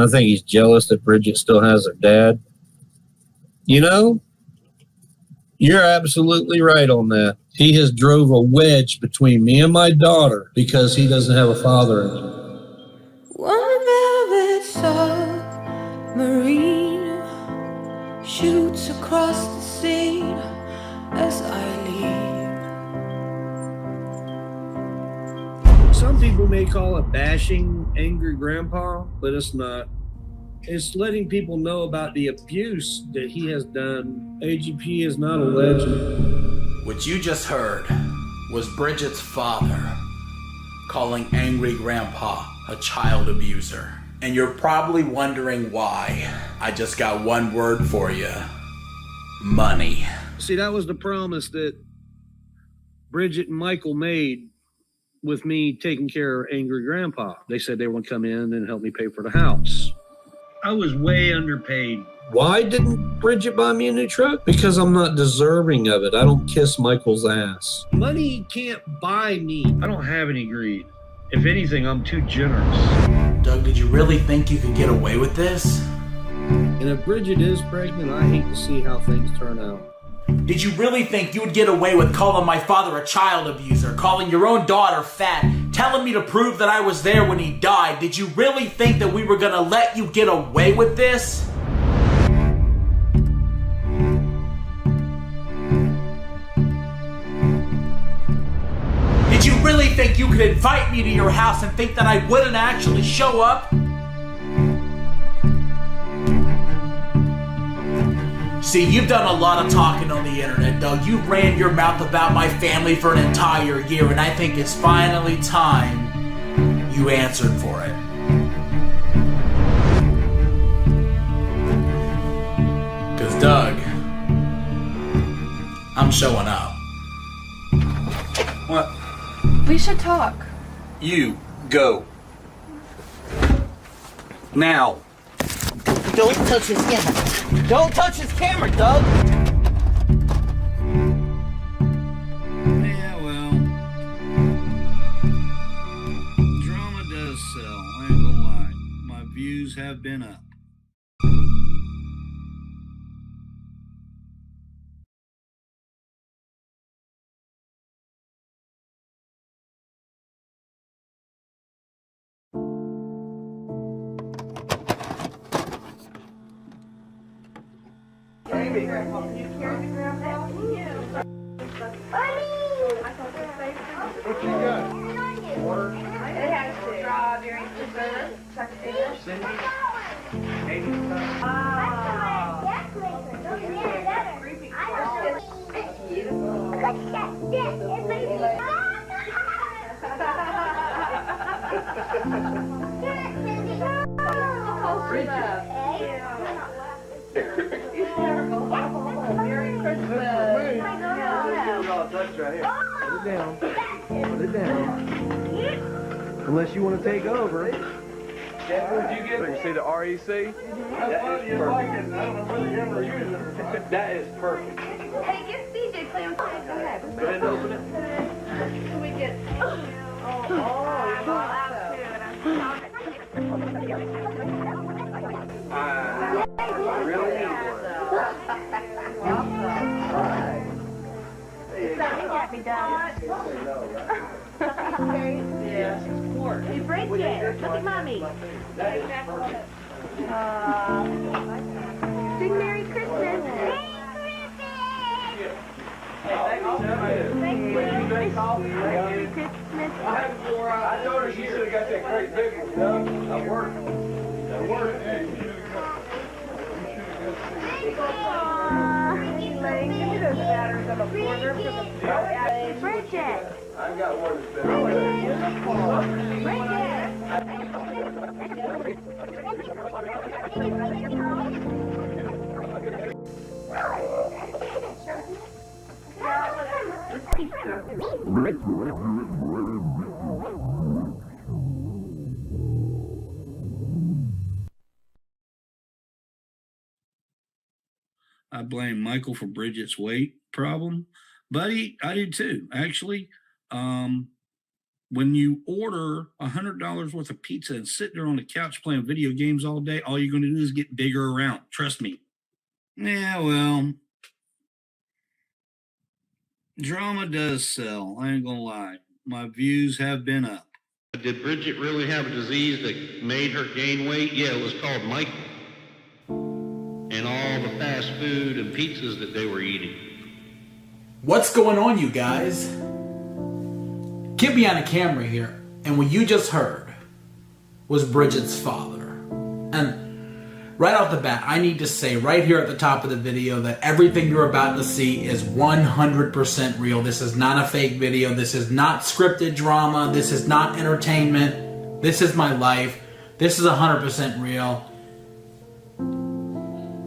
I think he's jealous that Bridget still has her dad. You know, you're absolutely right on that. He has drove a wedge between me and my daughter because he doesn't have a father anymore. One velvet submarine shoots across the sea as I leave. Some people may call it bashing Angry Grandpa, but it's not. It's letting people know about the abuse that he has done. AGP is not a legend. What you just heard was Bridget's father calling Angry Grandpa a child abuser. And you're probably wondering why. I just got one word for you. Money. See, that was the promise that Bridget and Michael made with me taking care of Angry Grandpa. They said they were going to come in and help me pay for the house. I was way underpaid. Why didn't Bridget buy me a new truck? Because I'm not deserving of it. I don't kiss Michael's ass. Money can't buy me. I don't have any greed. If anything, I'm too generous. Doug, did you really think you could get away with this? And if Bridget is pregnant, I hate to see how things turn out. Did you really think you would get away with calling my father a child abuser, calling your own daughter fat, telling me to prove that I was there when he died? Did you really think that we were gonna let you get away with this? Did you really think you could invite me to your house and think that I wouldn't actually show up? See, you've done a lot of talking on the internet, Doug. You ran your mouth about my family for an entire year, and I think it's finally time you answered for it. Because, Doug, I'm showing up. What? We should talk. You, go. Now. Don't touch his camera. Don't touch his camera, Doug! Yeah, well, drama does sell, I ain't gonna lie. My views have been up. Unless you want to take over. What did you get? You see the REC? That is perfect. That is perfect. Hey, get CJ playing. Go ahead. Go ahead and open it. Can we get... Really? Something can't be done. Yeah. You break it. Look at mommy. Sing Merry Christmas. Thank you. Merry Christmas. I told her she should have got that great big one, Doug. That worked. That worked. Bridget. I've got one that's better. I blame Michael for Bridget's weight problem. Buddy, I do too. Actually, When you order $100 worth of pizza and sit there on the couch playing video games all day, all you're going to do is get bigger around. Trust me. Yeah, well, drama does sell. I ain't going to lie. My views have been up. Did Bridget really have a disease that made her gain weight? Yeah, it was called Michael. And all the fast food and pizzas that they were eating. What's going on, you guys? Get me on the camera here, and what you just heard was Bridget's father. And right off the bat, I need to say right here at the top of the video that everything you're about to see is 100% real. This is not a fake video. This is not scripted drama. This is not entertainment. This is my life. This is 100% real.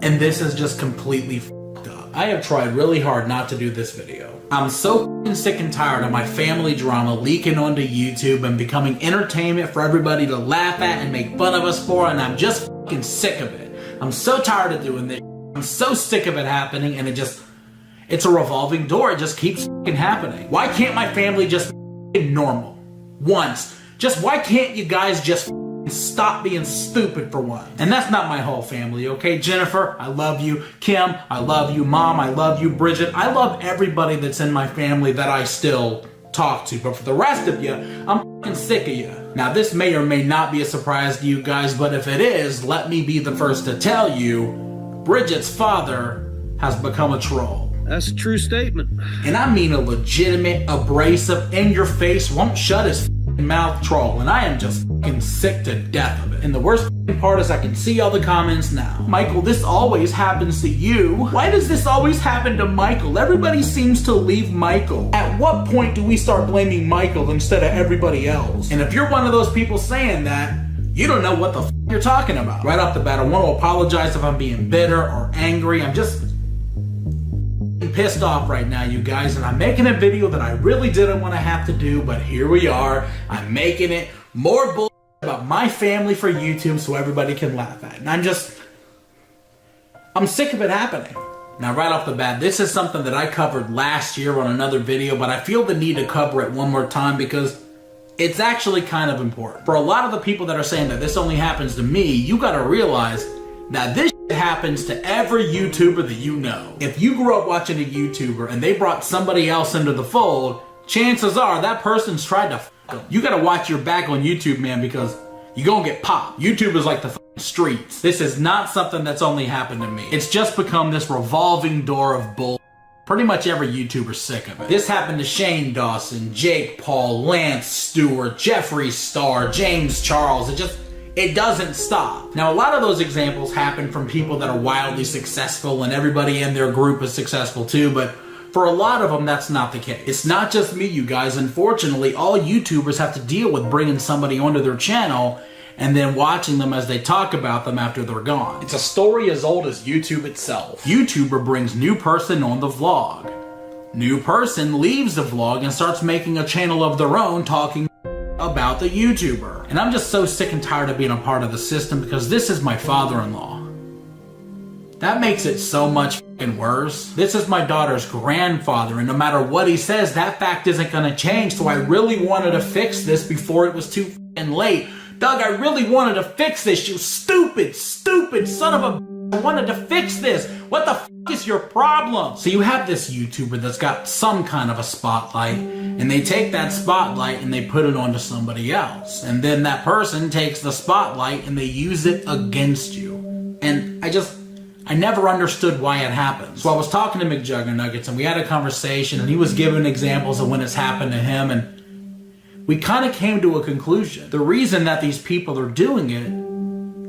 And this is just completely f***ed up. I have tried really hard not to do this video. I'm so f***ing sick and tired of my family drama leaking onto YouTube and becoming entertainment for everybody to laugh at and make fun of us for, and I'm just f***ing sick of it. I'm so tired of doing this. I'm so sick of it happening, and it's a revolving door. It just keeps f***ing happening. Why can't my family just f***ing normal? Once. Just why can't you guys just stop being stupid for once? And that's not my whole family, okay? Jennifer, I love you. Kim, I love you. Mom, I love you. Bridget, I love everybody that's in my family that I still talk to. But for the rest of you, I'm f***ing sick of you. Now, this may or may not be a surprise to you guys, but if it is, let me be the first to tell you, Bridget's father has become a troll. That's a true statement. And I mean a legitimate, abrasive, in-your-face, won't shut his mouth troll, and I am just fucking sick to death of it. And the worst part is I can see all the comments now. Michael, this always happens to you. Why does this always happen to Michael? Everybody seems to leave Michael. At what point do we start blaming Michael instead of everybody else? And if you're one of those people saying that, you don't know what the f you're talking about. Right off the bat, I want to apologize if I'm being bitter or angry. I'm just pissed off right now, you guys, and I'm making a video that I really didn't want to have to do, but here we are. I'm making it more bull about my family for YouTube so everybody can laugh at it. And I'm sick of it happening. Now, right off the bat, this is something that I covered last year on another video, but I feel the need to cover it one more time because it's actually kind of important. For a lot of the people that are saying that this only happens to me, you gotta realize that this happens to every YouTuber that you know. If you grew up watching a YouTuber and they brought somebody else into the fold, chances are that person's tried to f*** them. You gotta watch your back on YouTube, man, because you're gonna get popped. YouTube is like the streets. This is not something that's only happened to me. It's just become this revolving door of bull. Pretty much every YouTuber's sick of it. This happened to Shane Dawson, Jake Paul, Lance Stewart, Jeffree Star, James Charles. It doesn't stop. Now, a lot of those examples happen from people that are wildly successful and everybody in their group is successful too, but for a lot of them, that's not the case. It's not just me, you guys. Unfortunately, all YouTubers have to deal with bringing somebody onto their channel and then watching them as they talk about them after they're gone. It's a story as old as YouTube itself. YouTuber brings new person on the vlog. New person leaves the vlog and starts making a channel of their own talking about the YouTuber. And I'm just so sick and tired of being a part of the system because this is my father-in-law. That makes it so much fucking worse. This is my daughter's grandfather, and no matter what he says, that fact isn't gonna change, so I really wanted to fix this before it was too fucking late. Doug, I really wanted to fix this, you stupid son of a... I wanted to fix this. What the f is your problem? So you have this YouTuber that's got some kind of a spotlight, and they take that spotlight and they put it onto somebody else. And then that person takes the spotlight and they use it against you. And I never understood why it happened. So I was talking to McJuggernuggets and we had a conversation and he was giving examples of when it's happened to him, and we kind of came to a conclusion. The reason that these people are doing it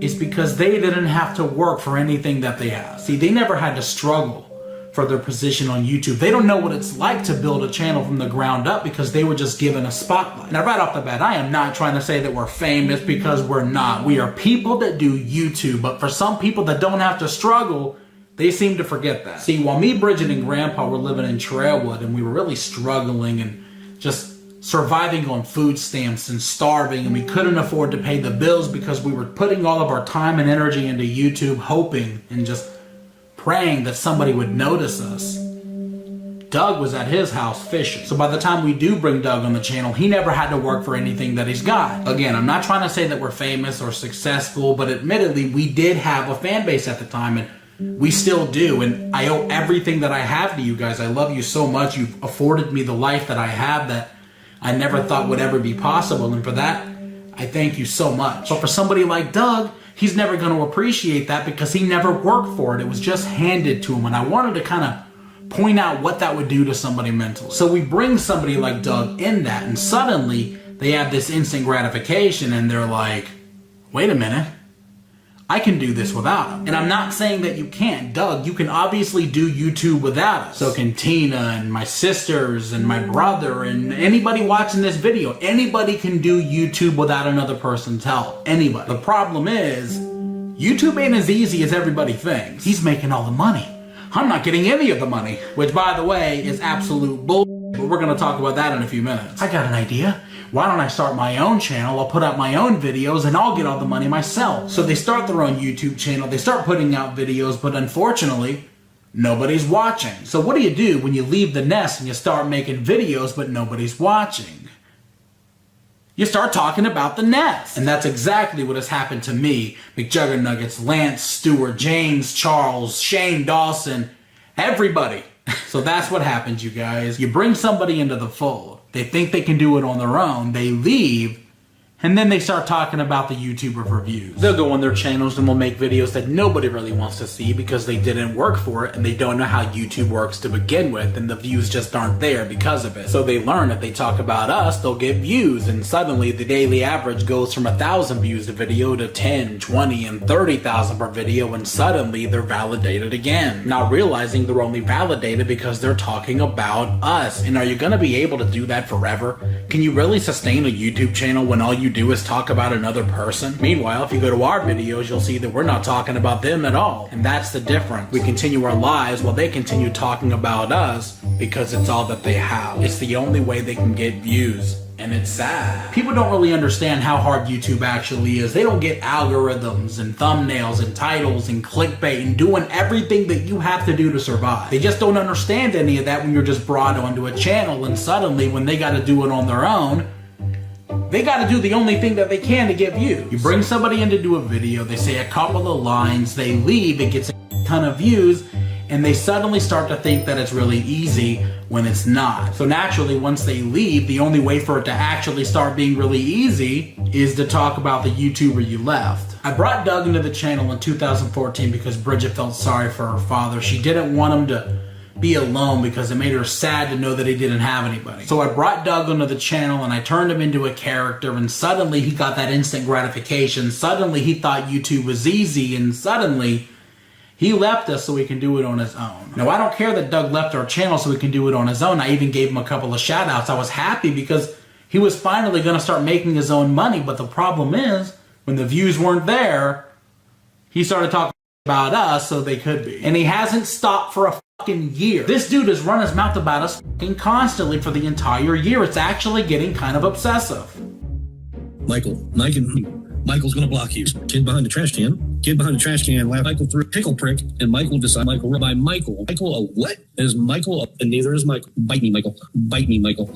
is because they didn't have to work for anything that they have. See, they never had to struggle for their position on YouTube. They don't know what it's like to build a channel from the ground up because they were just given a spotlight. Now, right off the bat, I am not trying to say that we're famous because we're not. We are people that do YouTube, but for some people that don't have to struggle, they seem to forget that. See, while me, Bridget, and Grandpa were living in Trailwood and we were really struggling and just surviving on food stamps and starving, and we couldn't afford to pay the bills because we were putting all of our time and energy into YouTube, hoping and just praying that somebody would notice us. Doug was at his house fishing. So by the time we do bring Doug on the channel, he never had to work for anything that he's got. Again, I'm not trying to say that we're famous or successful, but admittedly, we did have a fan base at the time, and we still do. And I owe everything that I have to you guys. I love you so much. You've afforded me the life that I have that I never thought would ever be possible. And for that, I thank you so much. But for somebody like Doug, he's never going to appreciate that because he never worked for it. It was just handed to him. And I wanted to kind of point out what that would do to somebody mentally. So we bring somebody like Doug in that, and suddenly they have this instant gratification and they're like, wait a minute, I can do this without him. And I'm not saying that you can't. Doug, you can obviously do YouTube without us. So can Tina and my sisters and my brother and anybody watching this video. Anybody can do YouTube without another person's help. Anybody. The problem is, YouTube ain't as easy as everybody thinks. He's making all the money. I'm not getting any of the money. Which, by the way, is absolute bull. But we're going to talk about that in a few minutes. I got an idea. Why don't I start my own channel? I'll put out my own videos and I'll get all the money myself. So they start their own YouTube channel. They start putting out videos, but unfortunately, nobody's watching. So what do when you leave the nest and you start making videos, but nobody's watching? You start talking about the nest. And that's exactly what has happened to me. McJuggernuggets, Lance, Stewart, James, Charles, Shane Dawson, everybody. So that's what happens, you guys. You bring somebody into the fold. They think they can do it on their own. They leave, and then they start talking about the YouTuber reviews. They'll go on their channels and will make videos that nobody really wants to see because they didn't work for it and they don't know how YouTube works to begin with, and the views just aren't there because of it. So they learn if they talk about us, they'll get views, and suddenly the daily average goes from 1,000 views a video to 10, 20, and 30,000 per video, and suddenly they're validated again. Not realizing they're only validated because they're talking about us. And are you gonna be able to do that forever? Can you really sustain a YouTube channel when all you do is talk about another person? Meanwhile, if you go to our videos, you'll see that we're not talking about them at all. And that's the difference. We continue our lives while they continue talking about us because it's all that they have. It's the only way they can get views. And it's sad. People don't really understand how hard YouTube actually is. They don't get algorithms and thumbnails and titles and clickbait and doing everything that you have to do to survive. They just don't understand any of that when you're just brought onto a channel, and suddenly when they got to do it on their own, they got to do the only thing that they can to get views. You bring somebody in to do a video, they say a couple of lines, they leave, it gets a ton of views, and they suddenly start to think that it's really easy when it's not. So naturally, once they leave, the only way for it to actually start being really easy is to talk about the YouTuber you left. I brought Doug into the channel in 2014 because Bridget felt sorry for her father. She didn't want him to be alone because it made her sad to know that he didn't have anybody. So I brought Doug onto the channel and I turned him into a character, and suddenly he got that instant gratification. Suddenly he thought YouTube was easy, and suddenly he left us so he can do it on his own. Now, I don't care that Doug left our channel so he can do it on his own. I even gave him a couple of shout outs. I was happy because he was finally going to start making his own money. But the problem is, when the views weren't there, he started talking about us so they could be. And he hasn't stopped for a fucking year. This dude has run his mouth about us fucking constantly for the entire year. It's actually getting kind of obsessive. Michael's gonna block you. Kid behind the trash can laughed Michael through a pickle prick, and Michael decided Michael a what? Is Michael and neither is Michael. Bite me, Michael.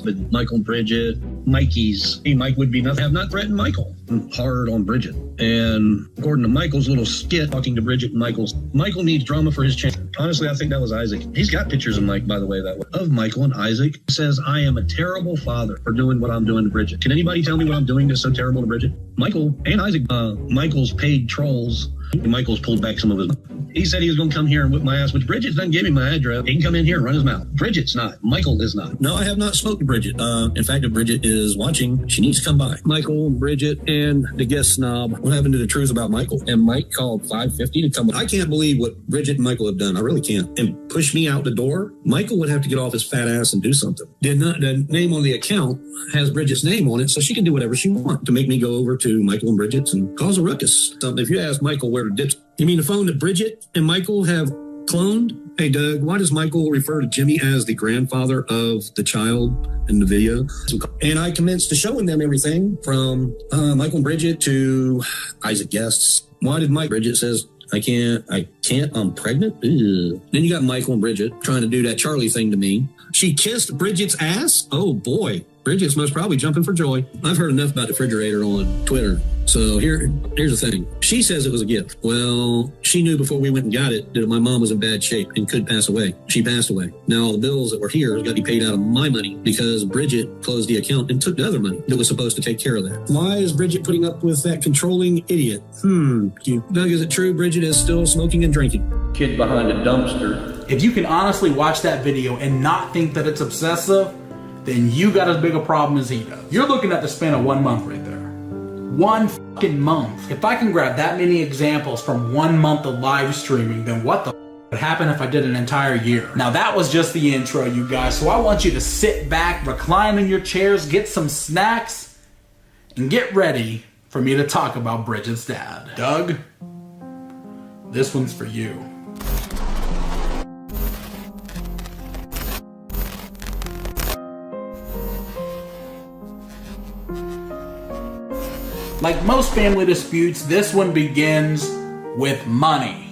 But Michael, Bridget, Mikey's. Hey, Mike would be nothing. Have not threatened Michael. Hard on Bridget. And according to Michael's little skit talking to Bridget and Michael needs drama for his channel. Honestly, I think that was Isaac. He's got pictures of Mike, by the way, of Michael and Isaac. He says, I am a terrible father for doing what I'm doing to Bridget. Can anybody tell me what I'm doing that's so terrible to Bridget? Michael and Isaac, Michael's paid trolls. Michael's pulled back some of his. He said he was going to come here and whip my ass, which Bridget doesn't give me my address. He can come in here and run his mouth. Bridget's not. Michael is not. No, I have not spoken to Bridget. In fact, if Bridget is watching, she needs to come by. Michael, Bridget, and the guest snob. What happened to the truth about Michael? And Mike called 550 to come. I can't believe what Bridget and Michael have done. I really can't. And push me out the door. Michael would have to get off his fat ass and do something. The name on the account has Bridget's name on it, so she can do whatever she wants to make me go over to Michael and Bridget's and cause a ruckus. So if you ask Michael where to ditch, you mean the phone that Bridget and Michael have cloned? Hey, Doug, why does Michael refer to Jimmy as the grandfather of the child in the video? And I commenced to showing them everything from Michael and Bridget to Isaac Guests. Why did Bridget says I can't, I'm pregnant. Ew. Then you got Michael and Bridget trying to do that Charlie thing to me. She kissed Bridget's ass? Oh boy. Bridget's most probably jumping for joy. I've heard enough about the refrigerator on Twitter. So here's the thing. She says it was a gift. Well, she knew before we went and got it that my mom was in bad shape and could pass away. She passed away. Now all the bills that were here got to be paid out of my money because Bridget closed the account and took the other money that was supposed to take care of that. Why is Bridget putting up with that controlling idiot? Doug, is it true Bridget is still smoking and drinking? Kid behind a dumpster. If you can honestly watch that video and not think that it's obsessive, then you got as big a problem as he does. You're looking at the span of 1 month right there. 1 fucking month. If I can grab that many examples from 1 month of live streaming, then what the would happen if I did an entire year? Now that was just the intro, you guys, so I want you to sit back, recline in your chairs, get some snacks, and get ready for me to talk about Bridget's dad. Doug, this one's for you. Like most family disputes, this one begins with money.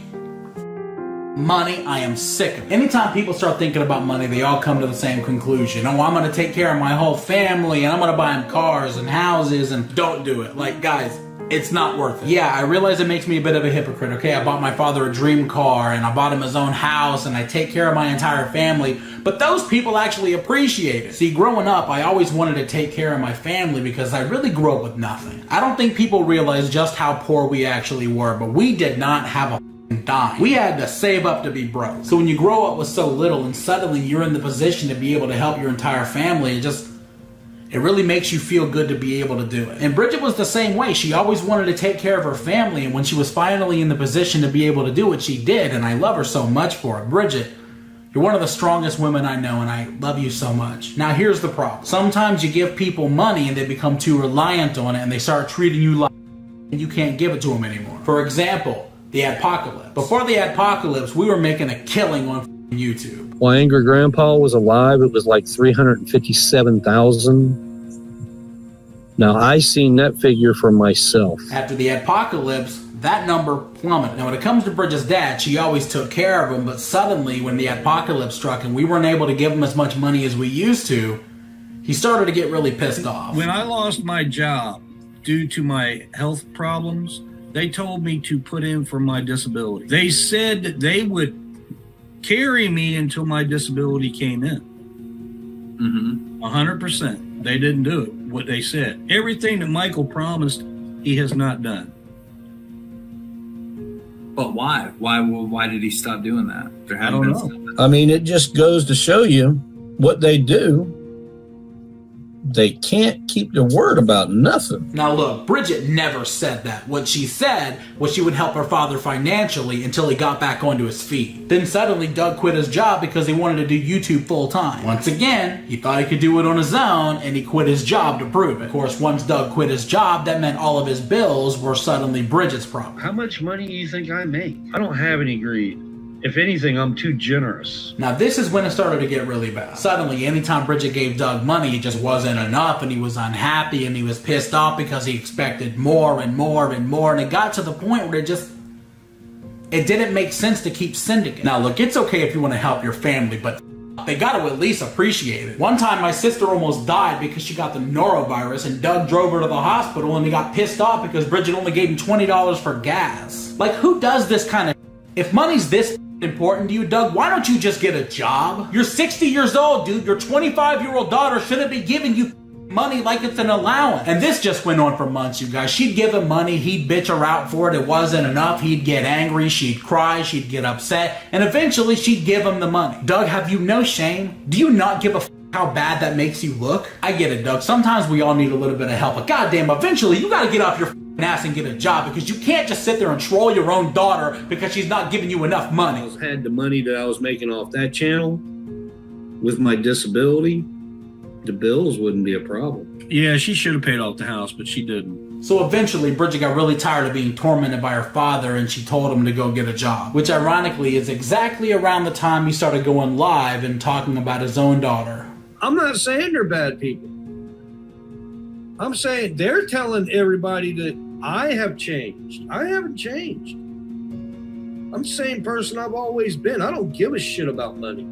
Money, I am sick of it. Anytime people start thinking about money, they all come to the same conclusion. Oh, I'm gonna take care of my whole family and I'm gonna buy them cars and houses, and don't do it. Like, guys, it's not worth it. Yeah, I realize it makes me a bit of a hypocrite, okay? I bought my father a dream car and I bought him his own house and I take care of my entire family, but those people actually appreciate it. See, growing up, I always wanted to take care of my family because I really grew up with nothing. I don't think people realize just how poor we actually were, but we did not have a dime. We had to save up to be broke. So when you grow up with so little and suddenly you're in the position to be able to help your entire family, it really makes you feel good to be able to do it. And Bridget was the same way. She always wanted to take care of her family, and when she was finally in the position to be able to do it, she did, and I love her so much for it. Bridget, you're one of the strongest women I know, and I love you so much. Now here's the problem. Sometimes you give people money and they become too reliant on it and they start treating you like and you can't give it to them anymore. For example, the Adpocalypse. Before the Adpocalypse, we were making a killing on YouTube. While Angry Grandpa was alive, it was like 357,000. Now, I seen that figure for myself. After the Adpocalypse, that number plummeted. Now, when it comes to Bridget's dad, she always took care of him, but suddenly, when the Adpocalypse struck and we weren't able to give him as much money as we used to, he started to get really pissed off. When I lost my job due to my health problems, they told me to put in for my disability. They said that they would carry me until my disability came in. 100%. They didn't do it, what they said. Everything that Michael promised, he has not done. But why? Why did he stop doing that? I don't know. I mean, it just goes to show you what they do. They can't keep their word about nothing. Now look, Bridget never said that. What she said was she would help her father financially until he got back onto his feet. Then suddenly Doug quit his job because he wanted to do YouTube full time. Once again, he thought he could do it on his own and he quit his job to prove it. Of course, once Doug quit his job, that meant all of his bills were suddenly Bridget's problem. How much money do you think I make? I don't have any greed. If anything, I'm too generous. Now this is when it started to get really bad. Suddenly, anytime Bridget gave Doug money, it just wasn't enough and he was unhappy and he was pissed off because he expected more and more and more, and it got to the point where it didn't make sense to keep sending it. Now look, it's okay if you want to help your family, but they got to at least appreciate it. One time my sister almost died because she got the norovirus and Doug drove her to the hospital and he got pissed off because Bridget only gave him $20 for gas. Like, who does this kind of If money's this important to you, Doug, why don't you just get a job? You're 60 years old, dude. Your 25-year-old daughter shouldn't be giving you money like it's an allowance. And this just went on for months, you guys. She'd give him money, he'd bitch her out for it, it wasn't enough, he'd get angry, she'd cry, she'd get upset, and eventually she'd give him the money. Doug, have you no shame? Do you not give a how bad that makes you look? I get it, Doug. Sometimes we all need a little bit of help, but goddamn, eventually you gotta get off your ass and get a job, because you can't just sit there and troll your own daughter because she's not giving you enough money. I had the money that I was making off that channel with my disability, the bills wouldn't be a problem. Yeah, she should have paid off the house, but she didn't. So eventually, Bridget got really tired of being tormented by her father and she told him to go get a job, which ironically is exactly around the time he started going live and talking about his own daughter. I'm not saying they're bad people. I'm saying they're telling everybody that I have changed. I haven't changed. I'm the same person I've always been. I don't give a shit about money.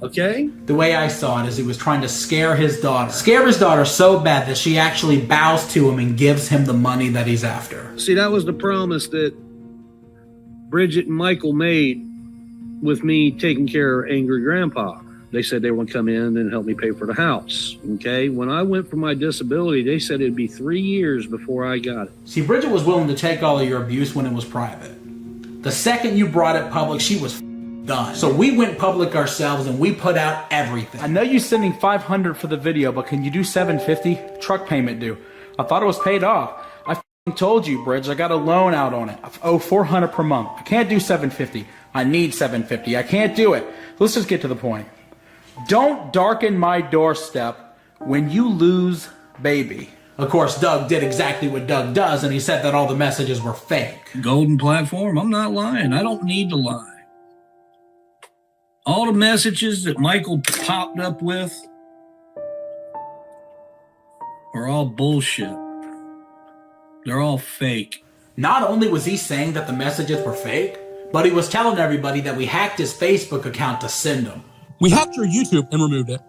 Okay? The way I saw it is he was trying to scare his daughter. Scare his daughter so bad that she actually bows to him and gives him the money that he's after. See, that was the promise that Bridget and Michael made with me taking care of Angry Grandpa. They said they were going to come in and help me pay for the house. Okay? When I went for my disability, they said it'd be 3 years before I got it. See, Bridget was willing to take all of your abuse when it was private. The second you brought it public, she was done. So we went public ourselves and we put out everything. I know you're sending $500 for the video, but can you do $750? Truck payment due. I thought it was paid off. I told you, Bridge, I got a loan out on it. I owe $400 per month. I can't do $750. I need $750. I can't do it. Let's just get to the point. Don't darken my doorstep when you lose baby. Of course, Doug did exactly what Doug does, and he said that all the messages were fake. Golden platform, I'm not lying. I don't need to lie. All the messages that Michael popped up with are all bullshit. They're all fake. Not only was he saying that the messages were fake, but he was telling everybody that we hacked his Facebook account to send them. We hacked your YouTube and removed it.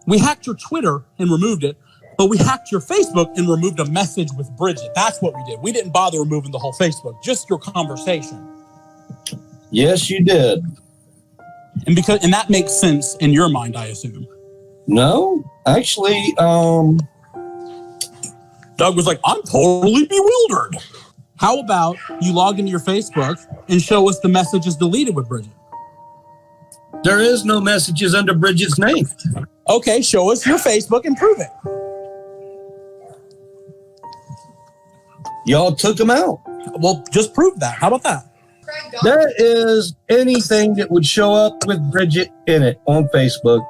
We hacked your Twitter and removed it. But we hacked your Facebook and removed a message with Bridget. That's what we did. We didn't bother removing the whole Facebook, just your conversation. Yes, you did. And that makes sense in your mind, I assume. No, actually, Doug was like, I'm totally bewildered. How about you log into your Facebook and show us the messages deleted with Bridget? There is no messages under Bridget's name. Okay, show us your Facebook and prove it. Y'all took them out. Well, just prove that. How about that? That is anything that would show up with Bridget in it on Facebook.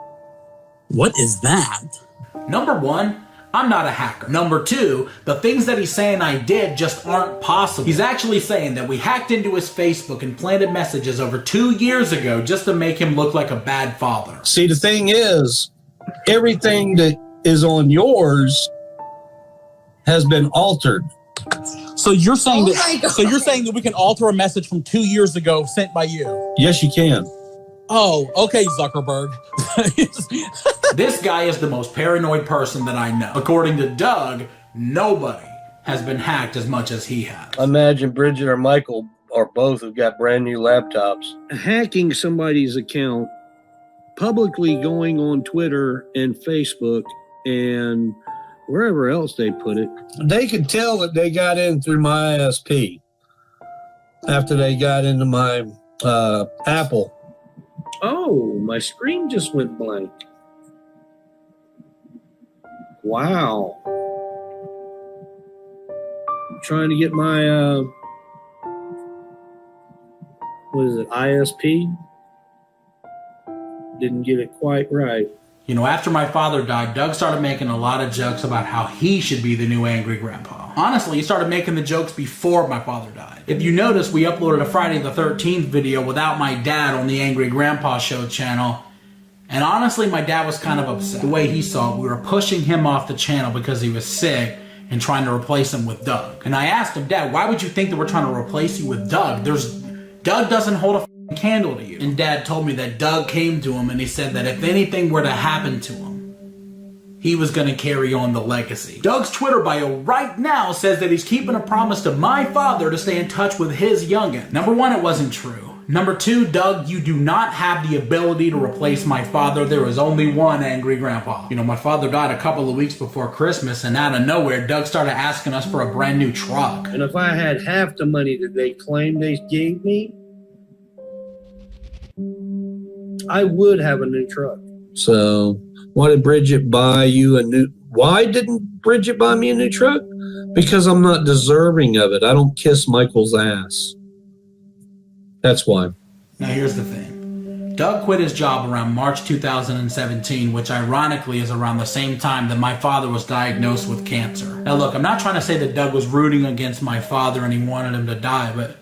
What is that? Number one, I'm not a hacker. Number two, the things that he's saying I did just aren't possible. He's actually saying that we hacked into his Facebook and planted messages over 2 years ago just to make him look like a bad father. See, the thing is, everything that is on yours has been altered. So you're saying that we can alter a message from 2 years ago sent by you? Yes, you can. Oh, okay, Zuckerberg. This guy is the most paranoid person that I know. According to Doug, nobody has been hacked as much as he has. Imagine Bridget or Michael or both have got brand new laptops. Hacking somebody's account, publicly going on Twitter and Facebook and wherever else they put it. They could tell that they got in through my ISP after they got into my Apple. Oh, my screen just went blank. Wow. I'm trying to get my, what is it, ISP? Didn't get it quite right. You know, after my father died, Doug started making a lot of jokes about how he should be the new angry grandpa. Honestly, he started making the jokes before my father died. If you notice, we uploaded a Friday the 13th video without my dad on the Angry Grandpa Show channel. And honestly, my dad was kind of upset. The way he saw it, we were pushing him off the channel because he was sick and trying to replace him with Doug. And I asked him, Dad, why would you think that we're trying to replace you with Doug? Doug doesn't hold a candle to you. And Dad told me that Doug came to him and he said that if anything were to happen to him, he was going to carry on the legacy. Doug's Twitter bio right now says that he's keeping a promise to my father to stay in touch with his youngin. Number one, it wasn't true. Number two, Doug, you do not have the ability to replace my father. There is only one angry grandpa. You know, my father died a couple of weeks before Christmas, and out of nowhere, Doug started asking us for a brand new truck. And if I had half the money that they claimed they gave me, I would have a new truck. So why did Bridget buy you a new? Why didn't Bridget buy me a new truck? Because I'm not deserving of it. I don't kiss Michael's ass. That's why. Now here's the thing. Doug quit his job around March 2017, which ironically is around the same time that my father was diagnosed with cancer. Now look, I'm not trying to say that Doug was rooting against my father and he wanted him to die, but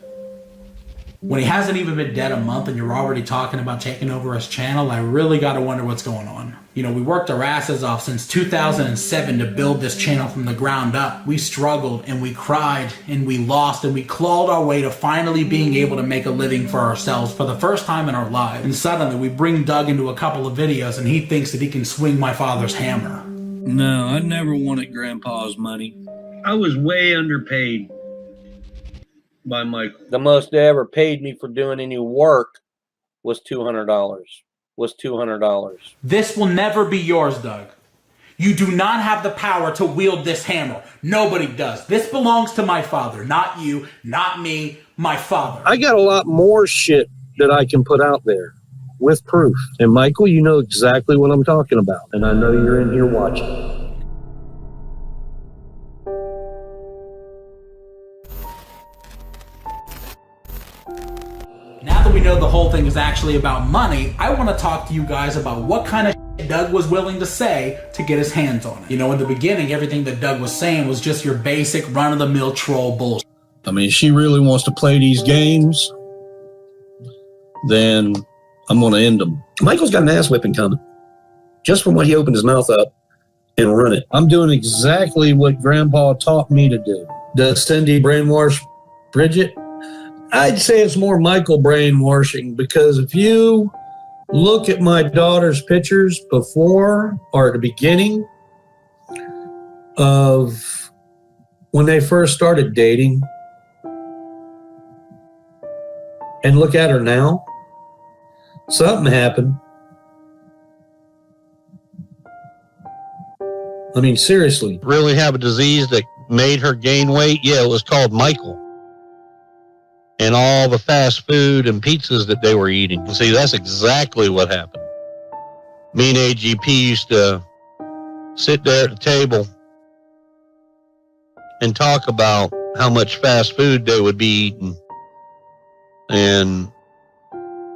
When he hasn't even been dead a month and you're already talking about taking over his channel, I really gotta wonder what's going on. You know, we worked our asses off since 2007 to build this channel from the ground up. We struggled and we cried and we lost and we clawed our way to finally being able to make a living for ourselves for the first time in our lives. And suddenly we bring Doug into a couple of videos and he thinks that he can swing my father's hammer. No, I never wanted Grandpa's money. I was way underpaid by Michael. The most they ever paid me for doing any work was $200. This will never be yours, Doug. You do not have the power to wield this hammer. Nobody does. This belongs to my father, not you, not me, my father. I got a lot more shit that I can put out there with proof. And Michael, you know exactly what I'm talking about. And I know you're in here watching. Now that we know the whole thing is actually about money, I want to talk to you guys about what kind of shit Doug was willing to say to get his hands on it. You know, in the beginning, everything that Doug was saying was just your basic run-of-the-mill troll bullshit. I mean, if she really wants to play these games, then I'm going to end them. Michael's got an ass whipping coming just from when he opened his mouth up and run it. I'm doing exactly what Grandpa taught me to do. Does Cindy brainwash Bridget? I'd say it's more Michael brainwashing, because if you look at my daughter's pictures before or at the beginning of when they first started dating and look at her now, something happened. I mean, seriously. Really have a disease that made her gain weight? Yeah, it was called Michael. And all the fast food and pizzas that they were eating. See, that's exactly what happened. Me and AGP used to sit there at the table and talk about how much fast food they would be eating. And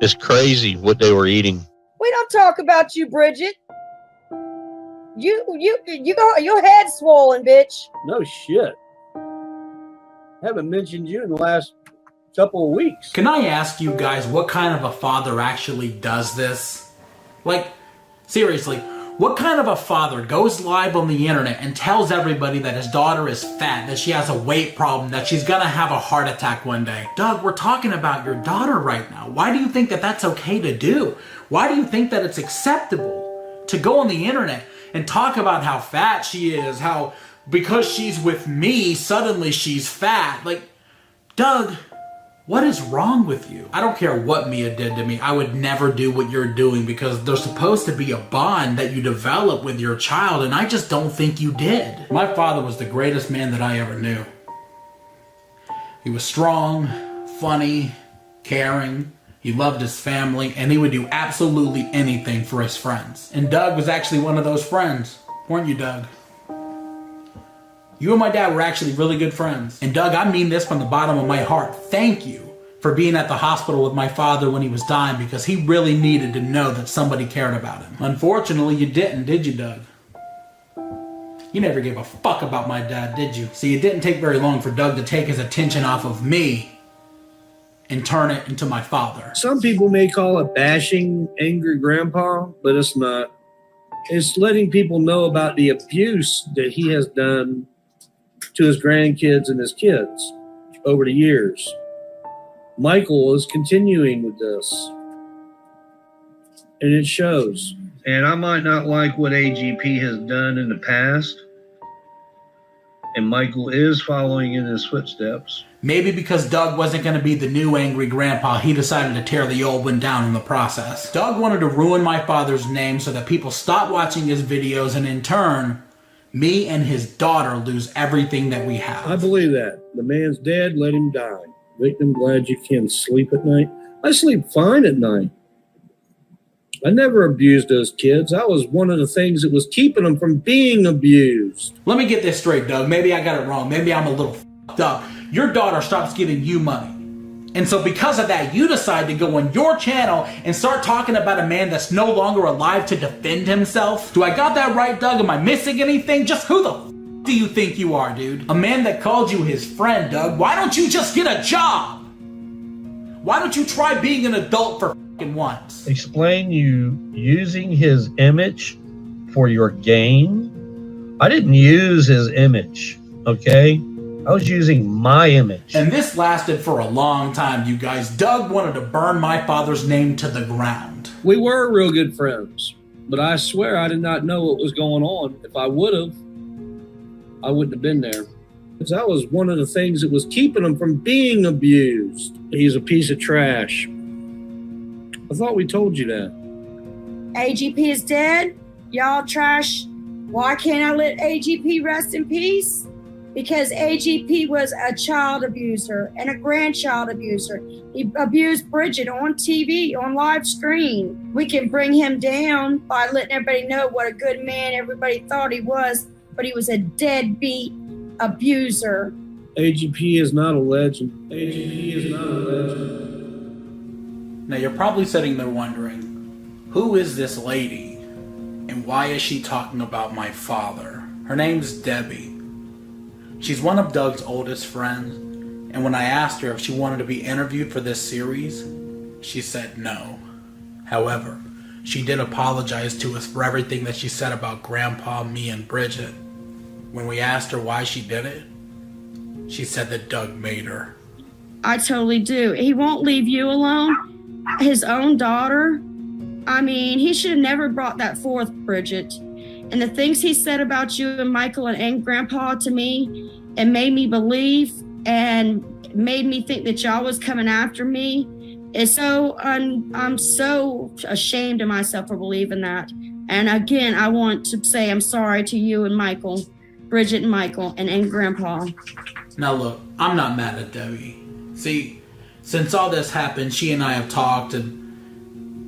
it's crazy what they were eating. We don't talk about you, Bridget. You got your head swollen, bitch. No shit. Haven't mentioned you in the last couple of weeks. Can I ask you guys what kind of a father actually does this? Like, seriously, what kind of a father goes live on the internet and tells everybody that his daughter is fat, that she has a weight problem, that she's gonna have a heart attack one day? Doug, we're talking about your daughter right now. Why do you think that that's okay to do? Why do you think that it's acceptable to go on the internet and talk about how fat she is, how because she's with me, suddenly she's fat? Like, Doug, what is wrong with you? I don't care what Mia did to me. I would never do what you're doing, because there's supposed to be a bond that you develop with your child, and I just don't think you did. My father was the greatest man that I ever knew. He was strong, funny, caring. He loved his family, and he would do absolutely anything for his friends. And Doug was actually one of those friends. Weren't you, Doug? You and my dad were actually really good friends. And Doug, I mean this from the bottom of my heart. Thank you for being at the hospital with my father when he was dying, because he really needed to know that somebody cared about him. Unfortunately, you didn't, did you, Doug? You never gave a fuck about my dad, did you? See, it didn't take very long for Doug to take his attention off of me and turn it into my father. Some people may call it bashing Angry Grandpa, but it's not. It's letting people know about the abuse that he has done to his grandkids and his kids over the years. Michael is continuing with this, and it shows. And I might not like what AGP has done in the past, and Michael is following in his footsteps. Maybe because Doug wasn't going to be the new Angry Grandpa, he decided to tear the old one down in the process. Doug wanted to ruin my father's name so that people stop watching his videos, and in turn, me and his daughter lose everything that we have. I believe that. The man's dead, let him die. Victim, glad you can sleep at night. I sleep fine at night. I never abused those kids. I was one of the things that was keeping them from being abused. Let me get this straight, Doug. Maybe I got it wrong. Maybe I'm a little fucked up. Your daughter stops giving you money. And so because of that, you decide to go on your channel and start talking about a man that's no longer alive to defend himself. Do I got that right, Doug? Am I missing anything? Just who the f do you think you are, dude? A man that called you his friend, Doug. Why don't you just get a job? Why don't you try being an adult for fucking once? Explain you using his image for your gain. I didn't use his image, okay? I was using my image. And this lasted for a long time, you guys. Doug wanted to burn my father's name to the ground. We were real good friends, but I swear I did not know what was going on. If I would have, I wouldn't have been there. Because that was one of the things that was keeping him from being abused. He's a piece of trash. I thought we told you that. AGP is dead? Y'all trash? Why can't I let AGP rest in peace? Because AGP was a child abuser and a grandchild abuser. He abused Bridget on TV, on live stream. We can bring him down by letting everybody know what a good man everybody thought he was, but he was a deadbeat abuser. AGP is not a legend. AGP is not a legend. Now you're probably sitting there wondering, who is this lady and why is she talking about my father? Her name's Debbie. She's one of Doug's oldest friends, and when I asked her if she wanted to be interviewed for this series, she said no. However, she did apologize to us for everything that she said about Grandpa, me, and Bridget. When we asked her why she did it, she said that Doug made her. I totally do. He won't leave you alone. His own daughter. I mean, he should have never brought that forth, Bridget. And the things he said about you and Michael and Grandpa to me, it made me believe and made me think that y'all was coming after me. It's so, I'm so ashamed of myself for believing that. And again, I want to say I'm sorry to you and Michael, Bridget and Michael, and Grandpa. Now look, I'm not mad at Debbie. See, since all this happened, she and I have talked, and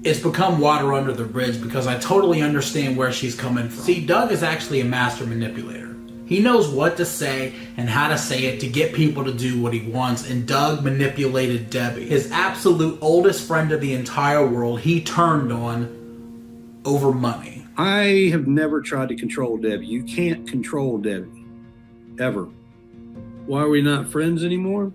it's become water under the bridge because I totally understand where she's coming from. See, Doug is actually a master manipulator. He knows what to say and how to say it to get people to do what he wants, and Doug manipulated Debbie. His absolute oldest friend of the entire world, he turned on over money. I have never tried to control Debbie. You can't control Debbie. Ever. Why are we not friends anymore?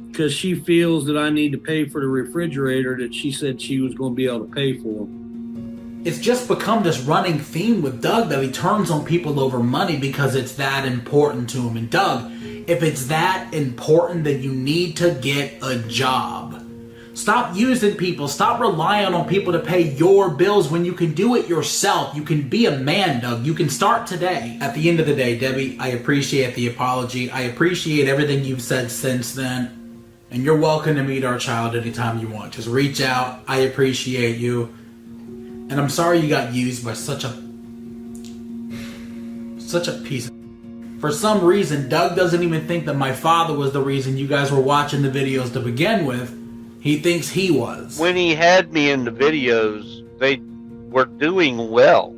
Because she feels that I need to pay for the refrigerator that she said she was going to be able to pay for. It's just become this running theme with Doug that he turns on people over money because it's that important to him. And Doug, if it's that important, then you need to get a job. Stop using people. Stop relying on people to pay your bills when you can do it yourself. You can be a man, Doug. You can start today. At the end of the day, Debbie, I appreciate the apology. I appreciate everything you've said since then. And you're welcome to meet our child anytime you want. Just reach out. I appreciate you. And I'm sorry you got used by such a piece of... For some reason, Doug doesn't even think that my father was the reason you guys were watching the videos to begin with. He thinks he was. When he had me in the videos, they were doing well.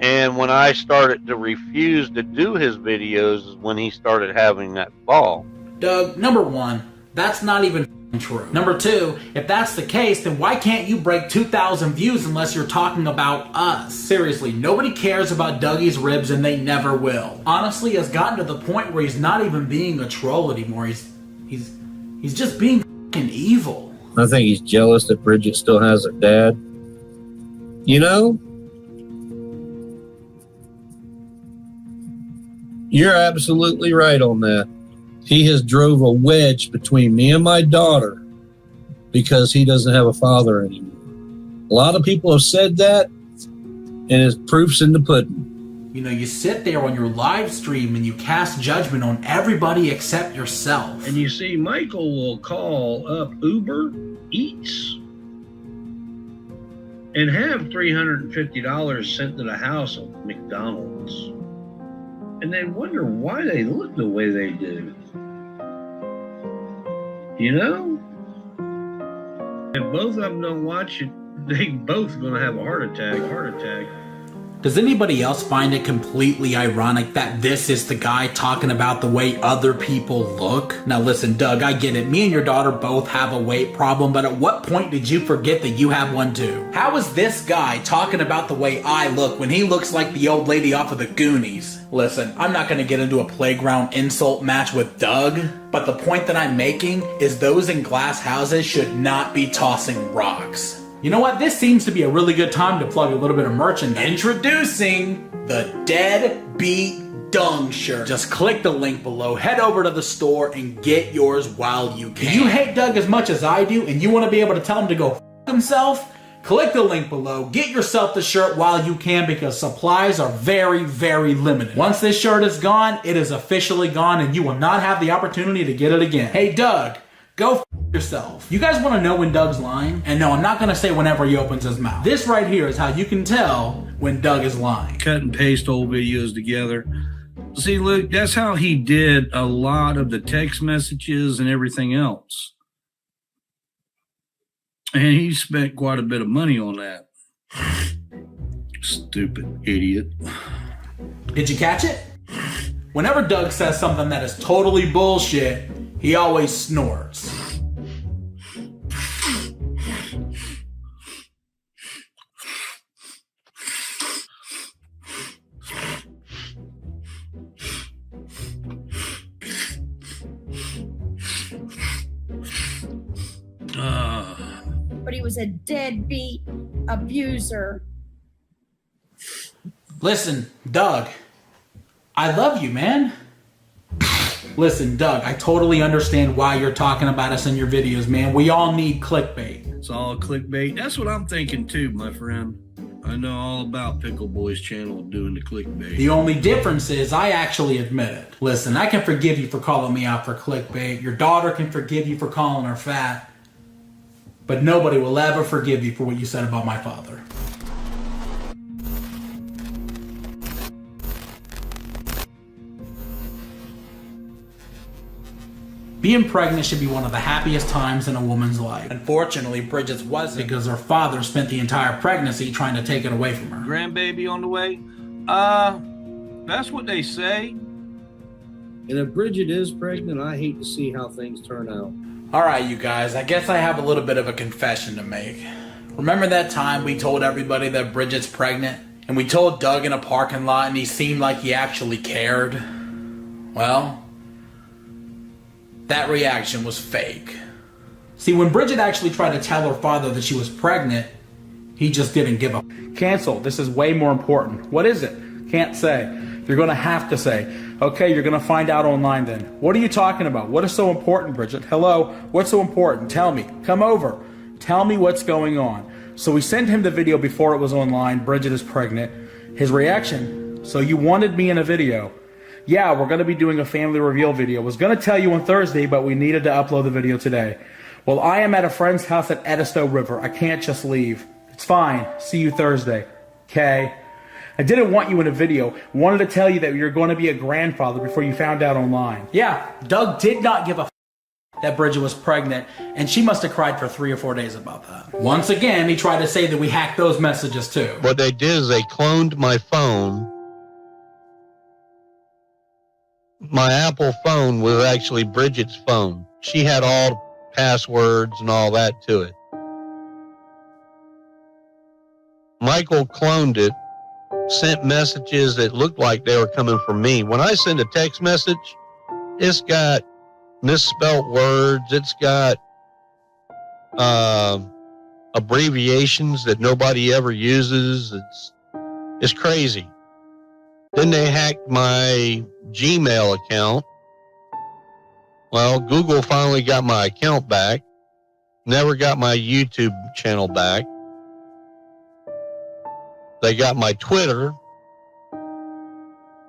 And when I started to refuse to do his videos is when he started having that fall. Doug, number one, that's not even true. Number two, if that's the case, then why can't you break 2,000 views unless you're talking about us? Seriously, nobody cares about Dougie's ribs and they never will. Honestly, it's gotten to the point where he's not even being a troll anymore. He's just being f***ing evil. I think he's jealous that Bridget still has her dad. You know? You're absolutely right on that. He has drove a wedge between me and my daughter because he doesn't have a father anymore. A lot of people have said that, and it's proof's in the pudding. You know, you sit there on your live stream and you cast judgment on everybody except yourself. And you see, Michael will call up Uber Eats and have $350 sent to the house of McDonald's. And then wonder why they look the way they do. You know? If both of them don't watch it, they both gonna have a heart attack. Does anybody else find it completely ironic that this is the guy talking about the way other people look? Now listen, Doug, I get it. Me and your daughter both have a weight problem, but at what point did you forget that you have one too? How is this guy talking about the way I look when he looks like the old lady off of the Goonies? Listen, I'm not gonna get into a playground insult match with Doug, but the point that I'm making is those in glass houses should not be tossing rocks. You know what? This seems to be a really good time to plug a little bit of merchandise. Introducing the Deadbeat Dung shirt. Just click the link below, head over to the store, and get yours while you can. If you hate Doug as much as I do, and you want to be able to tell him to go f himself, click the link below, get yourself the shirt while you can, because supplies are very, very limited. Once this shirt is gone, it is officially gone, and you will not have the opportunity to get it again. Hey Doug, go f yourself. You guys want to know when Doug's lying? And no, I'm not going to say whenever he opens his mouth. This right here is how you can tell when Doug is lying. Cut and paste old videos together. See, look, that's how he did a lot of the text messages and everything else. And he spent quite a bit of money on that. Stupid idiot. Did you catch it? Whenever Doug says something that is totally bullshit, he always snorts. But he was a deadbeat abuser. Listen, Doug, I love you, man. Listen, Doug, I totally understand why you're talking about us in your videos, man. We all need clickbait. It's all clickbait. That's what I'm thinking too, my friend. I know all about Pickle Boy's channel doing the clickbait. The only difference is I actually admit it. Listen, I can forgive you for calling me out for clickbait. Your daughter can forgive you for calling her fat. But nobody will ever forgive you for what you said about my father. Being pregnant should be one of the happiest times in a woman's life. Unfortunately, Bridget's wasn't, because her father spent the entire pregnancy trying to take it away from her. Grandbaby on the way? That's what they say. And if Bridget is pregnant, I hate to see how things turn out. Alright, you guys, I guess I have a little bit of a confession to make. Remember that time we told everybody that Bridget's pregnant? And we told Doug in a parking lot and he seemed like he actually cared? Well, that reaction was fake. See, when Bridget actually tried to tell her father that she was pregnant, he just didn't give up. Cancel, this is way more important. What is it? Can't say. You're gonna have to say. Okay, you're gonna find out online then. What are you talking about? What is so important, Bridget? Hello, what's so important? Tell me, come over. Tell me what's going on. So we sent him the video before it was online. Bridget is pregnant. His reaction, so you wanted me in a video. Yeah, we're gonna be doing a family reveal video. Was gonna tell you on Thursday, but we needed to upload the video today. Well, I am at a friend's house at Edisto River. I can't just leave. It's fine, see you Thursday. Okay. I didn't want you in a video. Wanted to tell you that you're going to be a grandfather before you found out online. Yeah, Doug did not give a that Bridget was pregnant, and she must have cried for 3 or 4 days about that. Once again, he tried to say that we hacked those messages too. What they did is they cloned my phone. My Apple phone was actually Bridget's phone. She had all passwords and all that to it. Michael cloned it, sent messages that looked like they were coming from me. When I send a text message, it's got misspelt words. It's got abbreviations that nobody ever uses. It's crazy. Then they hacked my Gmail account. Well, Google finally got my account back. Never got my YouTube channel back. They got my Twitter.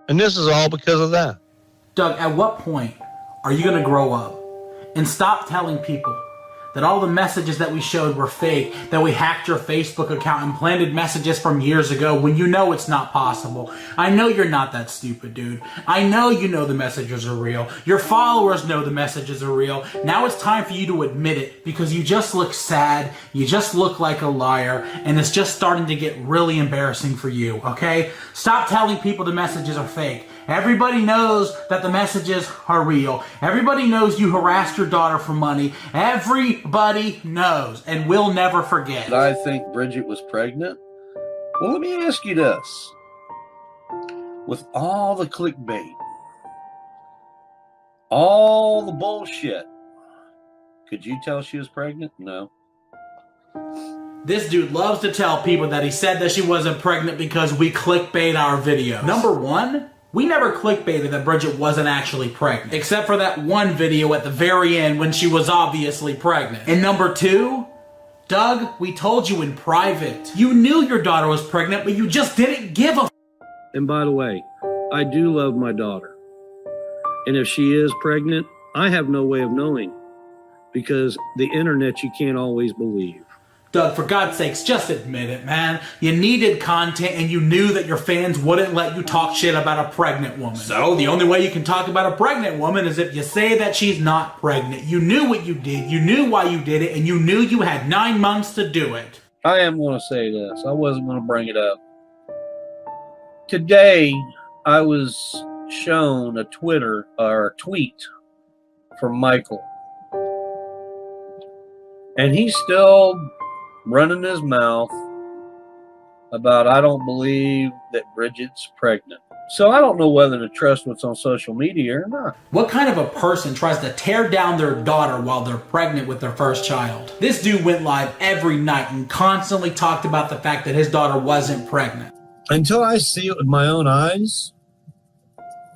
And this is all because of that. Doug, at what point are you going to grow up and stop telling people that all the messages that we showed were fake, that we hacked your Facebook account and planted messages from years ago when you know it's not possible. I know you're not that stupid, dude. I know you know the messages are real. Your followers know the messages are real. Now it's time for you to admit it, because you just look sad, you just look like a liar, and it's just starting to get really embarrassing for you, okay? Stop telling people the messages are fake. Everybody knows that the messages are real. Everybody knows you harassed your daughter for money. Everybody knows, and we'll never forget. Did I think Bridget was pregnant? Well, let me ask you this. With all the clickbait, all the bullshit, could you tell she was pregnant? No. This dude loves to tell people that he said that she wasn't pregnant because we clickbait our videos. Number one, we never clickbaited that Bridget wasn't actually pregnant, except for that one video at the very end when she was obviously pregnant. And number two, Doug, we told you in private. You knew your daughter was pregnant, but you just didn't give a f. And by the way, I do love my daughter. And if she is pregnant, I have no way of knowing, because the internet you can't always believe. Doug, for God's sakes, just admit it, man. You needed content and you knew that your fans wouldn't let you talk shit about a pregnant woman. So the only way you can talk about a pregnant woman is if you say that she's not pregnant. You knew what you did, you knew why you did it, and you knew you had 9 months to do it. I am going to say this. I wasn't going to bring it up. Today, I was shown a tweet from Michael. And he's still running his mouth about, I don't believe that Bridget's pregnant. So I don't know whether to trust what's on social media or not. What kind of a person tries to tear down their daughter while they're pregnant with their first child? This dude went live every night and constantly talked about the fact that his daughter wasn't pregnant. Until I see it with my own eyes,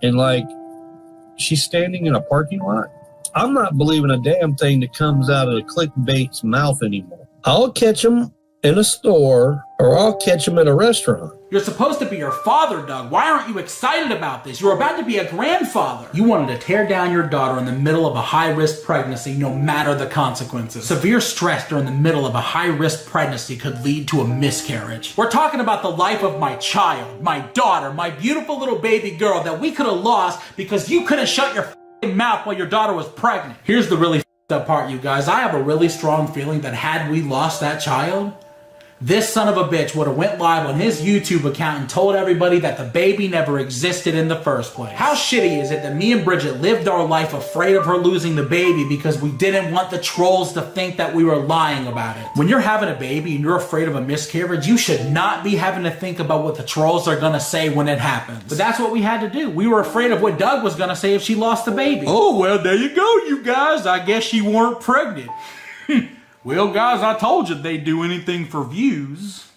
and like, she's standing in a parking lot, I'm not believing a damn thing that comes out of the clickbait's mouth anymore. I'll catch them in a store, or I'll catch them at a restaurant. You're supposed to be your father, Doug. Why aren't you excited about this? You're about to be a grandfather. You wanted to tear down your daughter in the middle of a high-risk pregnancy, no matter the consequences. Severe stress during the middle of a high-risk pregnancy could lead to a miscarriage. We're talking about the life of my child, my daughter, my beautiful little baby girl that we could have lost because you couldn't shut your mouth while your daughter was pregnant. Here's the really up part, you guys. I have a really strong feeling that had we lost that child, this son of a bitch would have went live on his YouTube account and told everybody that the baby never existed in the first place. How shitty is it that me and Bridget lived our life afraid of her losing the baby because we didn't want the trolls to think that we were lying about it? When you're having a baby and you're afraid of a miscarriage, you should not be having to think about what the trolls are gonna say when it happens. But that's what we had to do. We were afraid of what Doug was gonna say if she lost the baby. Oh, well, there you go, you guys. I guess she weren't pregnant. Well, guys, I told you they'd do anything for views.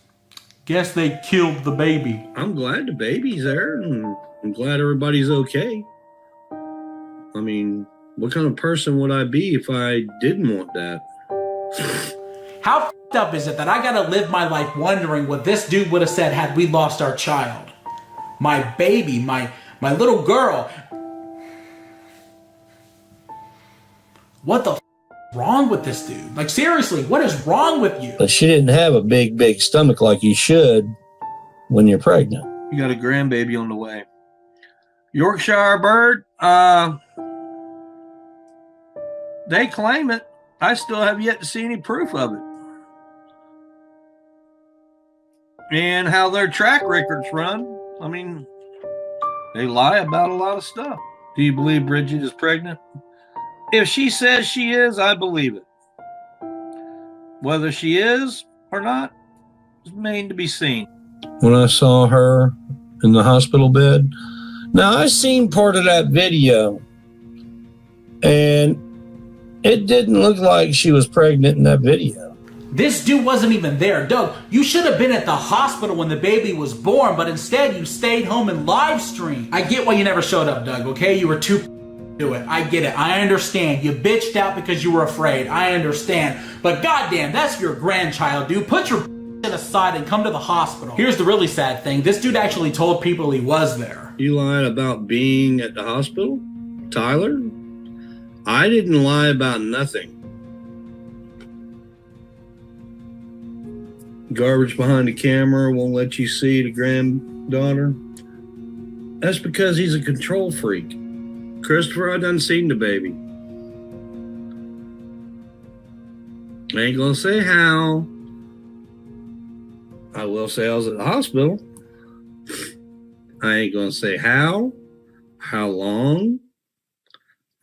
Guess they killed the baby. I'm glad the baby's there, and I'm glad everybody's okay. I mean, what kind of person would I be if I didn't want that? How f***ed up is it that I gotta live my life wondering what this dude would have said had we lost our child? My baby, my little girl. What the f*** wrong with this dude? Like, seriously, what is wrong with you? But she didn't have a big stomach like you should when you're pregnant. You got a grandbaby on the way. Yorkshire bird, they claim it. I still have yet to see any proof of it. And how their track records run, I mean, they lie about a lot of stuff. Do you believe Bridget is pregnant? If she says she is, I believe it. Whether she is or not remains to be seen. When I saw her in the hospital bed, now I seen part of that video, and it didn't look like she was pregnant in that video. This dude wasn't even there. Doug, you should have been at the hospital when the baby was born, but instead you stayed home and live streamed. I get why you never showed up, Doug, okay? You were too do it. I get it. I understand. You bitched out because you were afraid. I understand. But goddamn, that's your grandchild, dude. Put your shit aside and come to the hospital. Here's the really sad thing. This dude actually told people he was there. You lied about being at the hospital, Tyler? I didn't lie about nothing. garbage behind the camera, won't let you see the granddaughter. That's because he's a control freak. Christopher, I done seen the baby. I ain't gonna say how. I will say I was at the hospital. I ain't gonna say how long,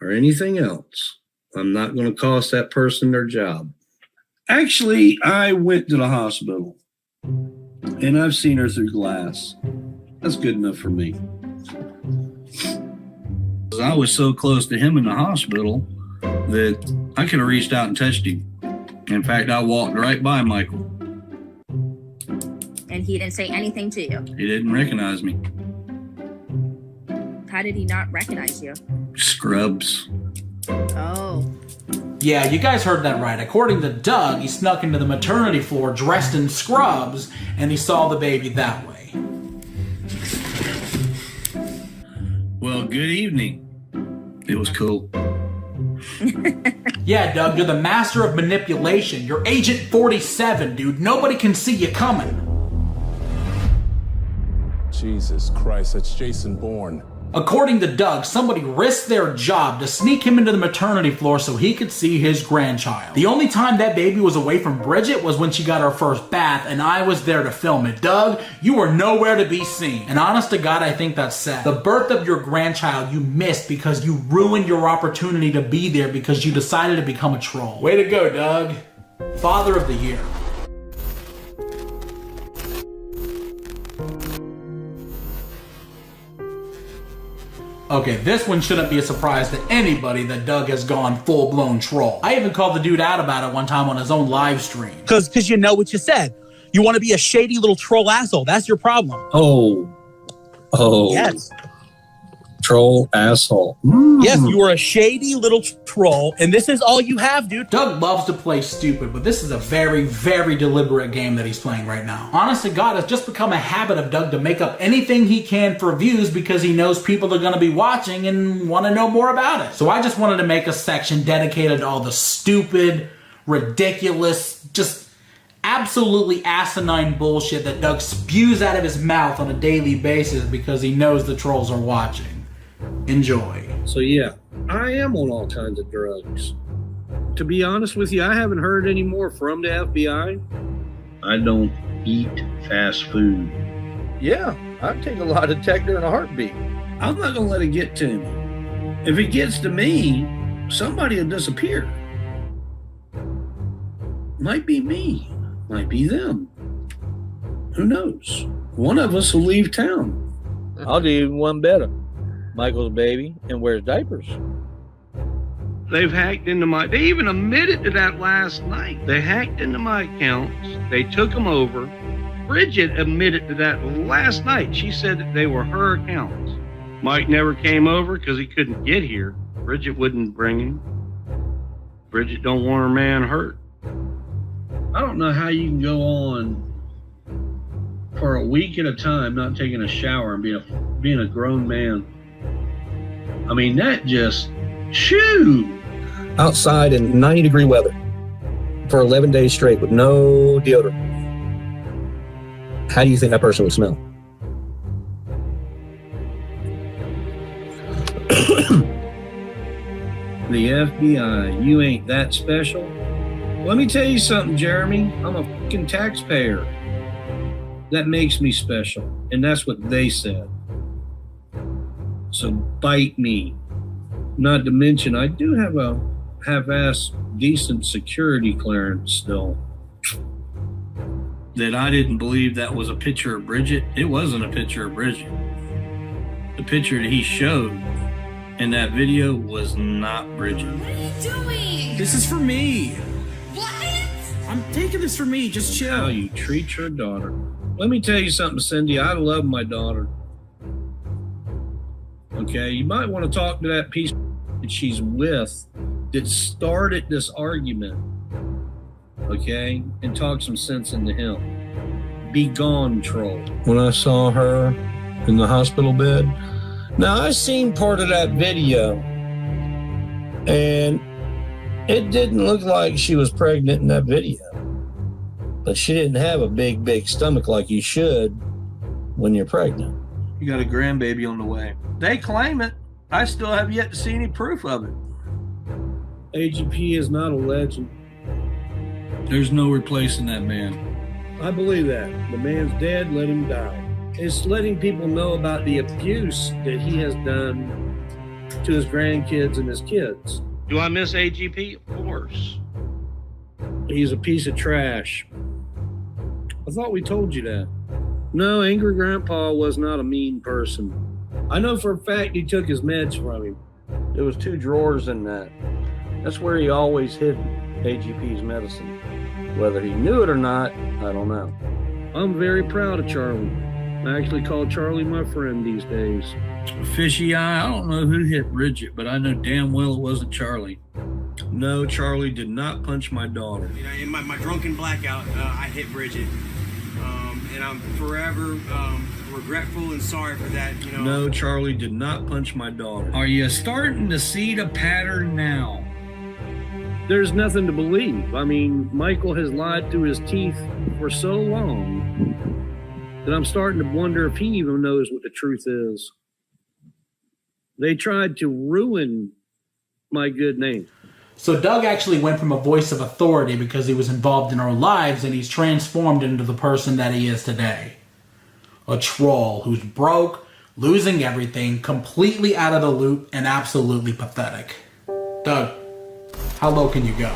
or anything else. I'm not gonna cost that person their job. Actually, I went to the hospital, and I've seen her through glass. That's good enough for me. I was so close to him in the hospital that I could have reached out and touched him. In fact, I walked right by Michael. And he didn't say anything to you? He didn't recognize me. How did he not recognize you? Scrubs. Oh. Yeah, you guys heard that right. According to Doug, he snuck into the maternity floor dressed in scrubs, and he saw the baby that way. Well, good evening. It was cool. Yeah, Doug, you're the master of manipulation. You're Agent 47, dude. Nobody can see you coming. Jesus Christ, that's Jason Bourne. According to Doug, somebody risked their job to sneak him into the maternity floor so he could see his grandchild. The only time that baby was away from Bridget was when she got her first bath, and I was there to film it. Doug, you were nowhere to be seen. And honest to God, I think that's sad. The birth of your grandchild you missed because you ruined your opportunity to be there because you decided to become a troll. Way to go, Doug. Father of the Year. Okay, this one shouldn't be a surprise to anybody that Doug has gone full-blown troll. I even called the dude out about it one time on his own live stream. Because you know what you said. You want to be a shady little troll asshole. That's your problem. Oh. Yes. Troll asshole. Yes, you are a shady little troll, and this is all you have, dude. Doug loves to play stupid, but this is a very, very deliberate game that he's playing right now. Honest to God, it's just become a habit of Doug to make up anything he can for views because he knows people are going to be watching and want to know more about it. So I just wanted to make a section dedicated to all the stupid, ridiculous, just absolutely asinine bullshit that Doug spews out of his mouth on a daily basis because he knows the trolls are watching. Enjoy. So yeah, I am on all kinds of drugs. To be honest with you, I haven't heard any more from the FBI. I don't eat fast food. Yeah, I'd take a lie detector in a heartbeat. I'm not gonna let it get to me. If it gets to me, somebody will disappear. Might be me, might be them. Who knows? One of us will leave town. I'll do even one better. Michael's a baby and wears diapers. They've hacked into my... They even admitted to that last night. They hacked into my accounts. They took them over. Bridget admitted to that last night. She said that they were her accounts. Mike never came over because he couldn't get here. Bridget wouldn't bring him. Bridget don't want her man hurt. I don't know how you can go on for a week at a time not taking a shower and being a grown man. I mean, that just, shoo! Outside in 90-degree weather for 11 days straight with no deodorant. How do you think that person would smell? The FBI, you ain't that special? Let me tell you something, Jeremy. I'm a fucking taxpayer. That makes me special, and that's what they said. So bite me. Not to mention, I do have a half-assed decent security clearance still. That I didn't believe that was a picture of Bridget. It wasn't a picture of Bridget. The picture that he showed in that video was not Bridget. What are you doing? This is for me. What? I'm taking this for me. Just chill. How you treat your daughter. Let me tell you something, Cindy. I love my daughter. Okay, you might want to talk to that piece that she's with that started this argument. Okay, and talk some sense into him. Be gone, troll. When I saw her in the hospital bed, now I seen part of that video, and it didn't look like she was pregnant in that video. But she didn't have a big stomach like you should when you're pregnant. You got a grandbaby on the way. They claim it. I still have yet to see any proof of it. AGP is not a legend. There's no replacing that man. I believe that. The man's dead, let him die. It's letting people know about the abuse that he has done to his grandkids and his kids. Do I miss AGP? Of course. He's a piece of trash. I thought we told you that. No, Angry Grandpa was not a mean person. I know for a fact he took his meds from him. There was 2 drawers in that. That's where he always hid AGP's medicine. Whether he knew it or not, I don't know. I'm very proud of Charlie. I actually call Charlie my friend these days. Fishy eye, I don't know who hit Bridget, but I know damn well it wasn't Charlie. No, Charlie did not punch my daughter. You know, in my drunken blackout, I hit Bridget. And I'm forever regretful and sorry for that, you know. No, Charlie did not punch my daughter. Are you starting to see the pattern now? There's nothing to believe. I mean, Michael has lied through his teeth for so long that I'm starting to wonder if he even knows what the truth is. They tried to ruin my good name. So Doug actually went from a voice of authority because he was involved in our lives, and he's transformed into the person that he is today. A troll who's broke, losing everything, completely out of the loop, and absolutely pathetic. Doug, how low can you go?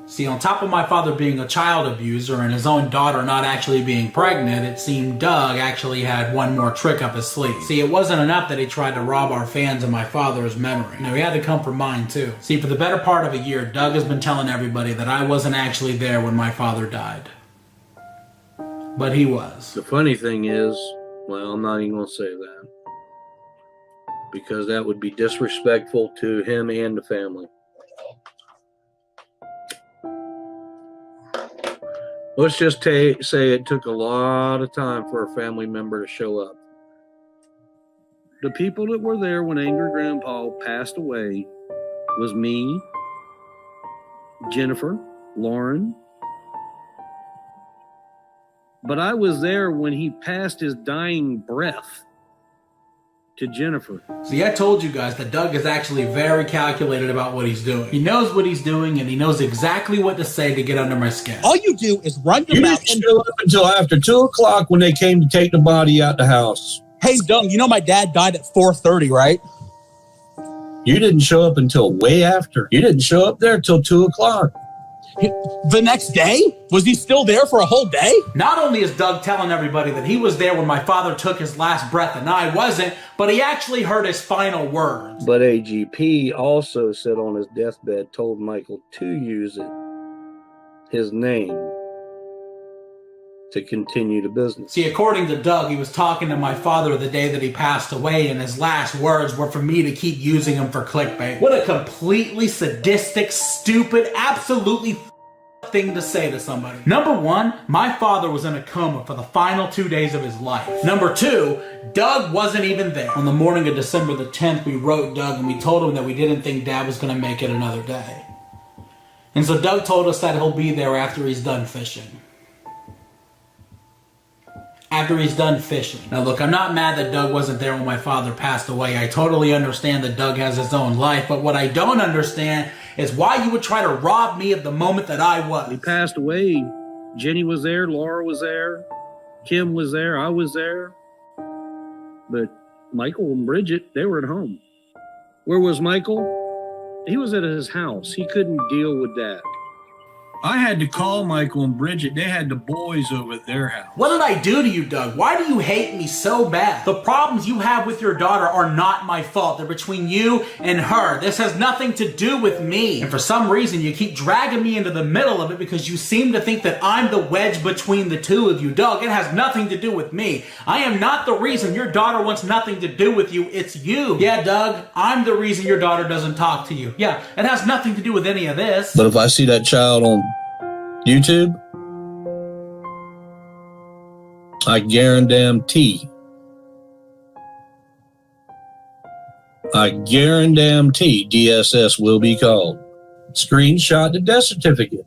See, on top of my father being a child abuser and his own daughter not actually being pregnant, it seemed Doug actually had one more trick up his sleeve. See, it wasn't enough that he tried to rob our fans of my father's memory. No, he had to come for mine too. See, for the better part of a year, Doug has been telling everybody that I wasn't actually there when my father died. But he was. The funny thing is, well, I'm not even going to say that. Because that would be disrespectful to him and the family. Let's just say it took a lot of time for a family member to show up. The people that were there when Angry Grandpa passed away was me, Jennifer, Lauren. But I was there when he passed his dying breath to Jennifer. See, I told you guys that Doug is actually very calculated about what he's doing. He knows what he's doing, and he knows exactly what to say to get under my skin. All you do is run your mouth. You didn't show up until after 2 o'clock when they came to take the body out the house. Hey, Doug, you know my dad died at 4:30, right? You didn't show up until way after. You didn't show up there till 2 o'clock. The next day? Was he still there for a whole day? Not only is Doug telling everybody that he was there when my father took his last breath and I wasn't, but he actually heard his final words. But AGP also said on his deathbed, told Michael to use it, his name, to continue the business. See, according to Doug, he was talking to my father the day that he passed away, and his last words were for me to keep using him for clickbait. What a completely sadistic, stupid, absolutely thing to say to somebody. Number one, my father was in a coma for the final 2 days of his life. Number two, Doug wasn't even there. On the morning of December the 10th, we wrote Doug and we told him that we didn't think Dad was going to make it another day. And so Doug told us that he'll be there after he's done fishing. After he's done fishing. Now look, I'm not mad that Doug wasn't there when my father passed away. I totally understand that Doug has his own life, but what I don't understand is why you would try to rob me of the moment that I was. He passed away. Jenny was there, Laura was there, Kim was there, I was there. But Michael and Bridget, they were at home. Where was Michael? He was at his house. He couldn't deal with that. I had to call Michael and Bridget. They had the boys over at their house. What did I do to you, Doug? Why do you hate me so bad? The problems you have with your daughter are not my fault. They're between you and her. This has nothing to do with me. And for some reason, you keep dragging me into the middle of it because you seem to think that I'm the wedge between the two of you. Doug, it has nothing to do with me. I am not the reason your daughter wants nothing to do with you. It's you. Yeah, Doug, I'm the reason your daughter doesn't talk to you. Yeah, it has nothing to do with any of this. But if I see that child on YouTube, I guarantee. DSS will be called. Screenshot the death certificate.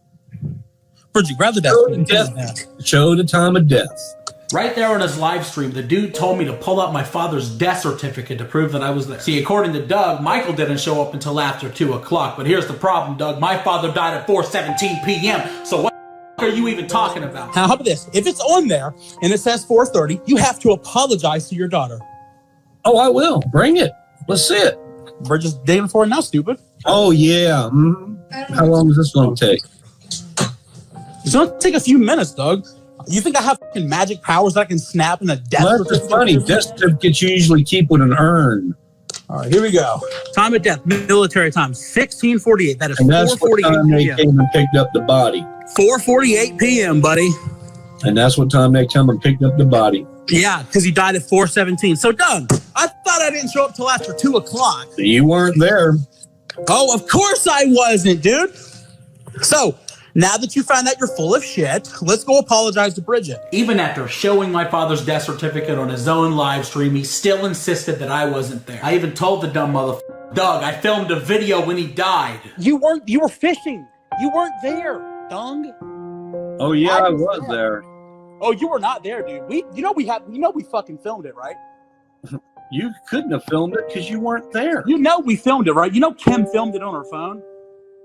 Bridget, grab the death certificate. Show the time of death. Right there on his live stream, the dude told me to pull up my father's death certificate to prove that I was there. See, according to Doug, Michael didn't show up until after 2 o'clock. But here's the problem, Doug. My father died at 4:17 p.m. So what are you even talking about? How about this? If it's on there and it says 4:30, you have to apologize to your daughter. Oh, I will. Bring it. Let's see it. Bridget's dating for it now, stupid. Oh, yeah. How long is this going to take? It's going to take a few minutes, Doug. You think I have fucking magic powers that I can snap in a death certificate? That's funny. Death certificates you usually keep with an urn. All right, here we go. Time of death, military time, 1648. That is 4:48 And that's what time they came and picked up the body. 4:48 p.m., buddy. And that's what time they come and picked up the body. Yeah, because he died at 4:17. So, Doug, I thought I didn't show up till after 2 o'clock. You weren't there. Oh, of course I wasn't, dude. So, now that you found out you're full of shit, let's go apologize to Bridget. Even after showing my father's death certificate on his own live stream, he still insisted that I wasn't there. I even told the dumb motherfucker, Doug, I filmed a video when he died. You were fishing. You weren't there, Dung. Oh, yeah, I was there. Oh, you were not there, dude. We fucking filmed it, right? You couldn't have filmed it because you weren't there. You know we filmed it, right? You know Kim filmed it on her phone.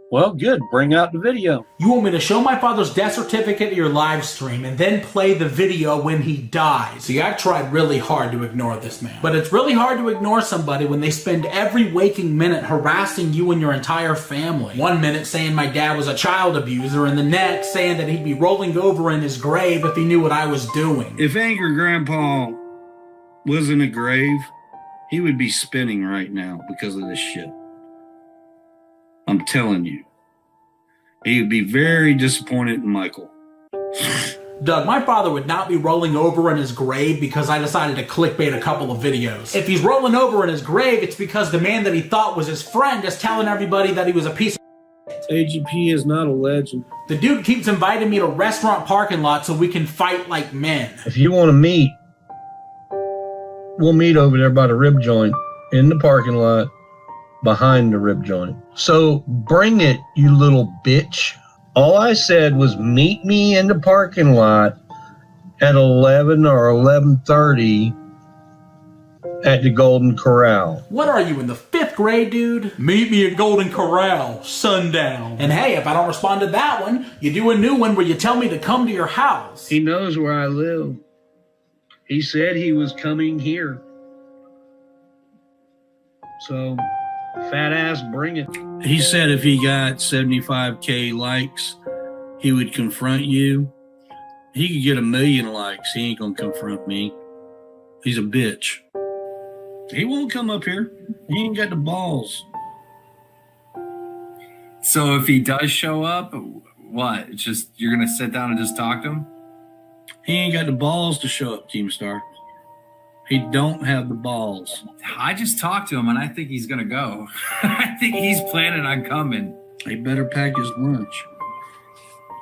Well, good. Bring out the video. You want me to show my father's death certificate to your live stream and then play the video when he died? See, I tried really hard to ignore this man. But it's really hard to ignore somebody when they spend every waking minute harassing you and your entire family. 1 minute saying my dad was a child abuser, and the next saying that he'd be rolling over in his grave if he knew what I was doing. If Angry Grandpa was in a grave, he would be spinning right now because of this shit. I'm telling you. He would be very disappointed in Michael. Doug, my father would not be rolling over in his grave because I decided to clickbait a couple of videos. If he's rolling over in his grave, it's because the man that he thought was his friend is telling everybody that he was a piece of AGP is not a legend. The dude keeps inviting me to restaurant parking lots so we can fight like men. If you want to meet, we'll meet over there by the rib joint in the parking lot behind the rib joint. So bring it, you little bitch. All I said was meet me in the parking lot at 11 or 11:30 at the Golden Corral. What are you, in the 5th grade, dude? Meet me at Golden Corral, sundown. And hey, if I don't respond to that one, you do a new one where you tell me to come to your house. He knows where I live. He said he was coming here. So, fat ass, bring it. He said if he got 75K likes, he would confront you. He could get 1 million likes. He ain't gonna confront me. He's a bitch. He won't come up here. He ain't got the balls. So if he does show up, what? It's just you're gonna sit down and just talk to him? He ain't got the balls to show up, Keemstar. He don't have the balls. I just talked to him, and I think he's going to go. I think he's planning on coming. He better pack his lunch.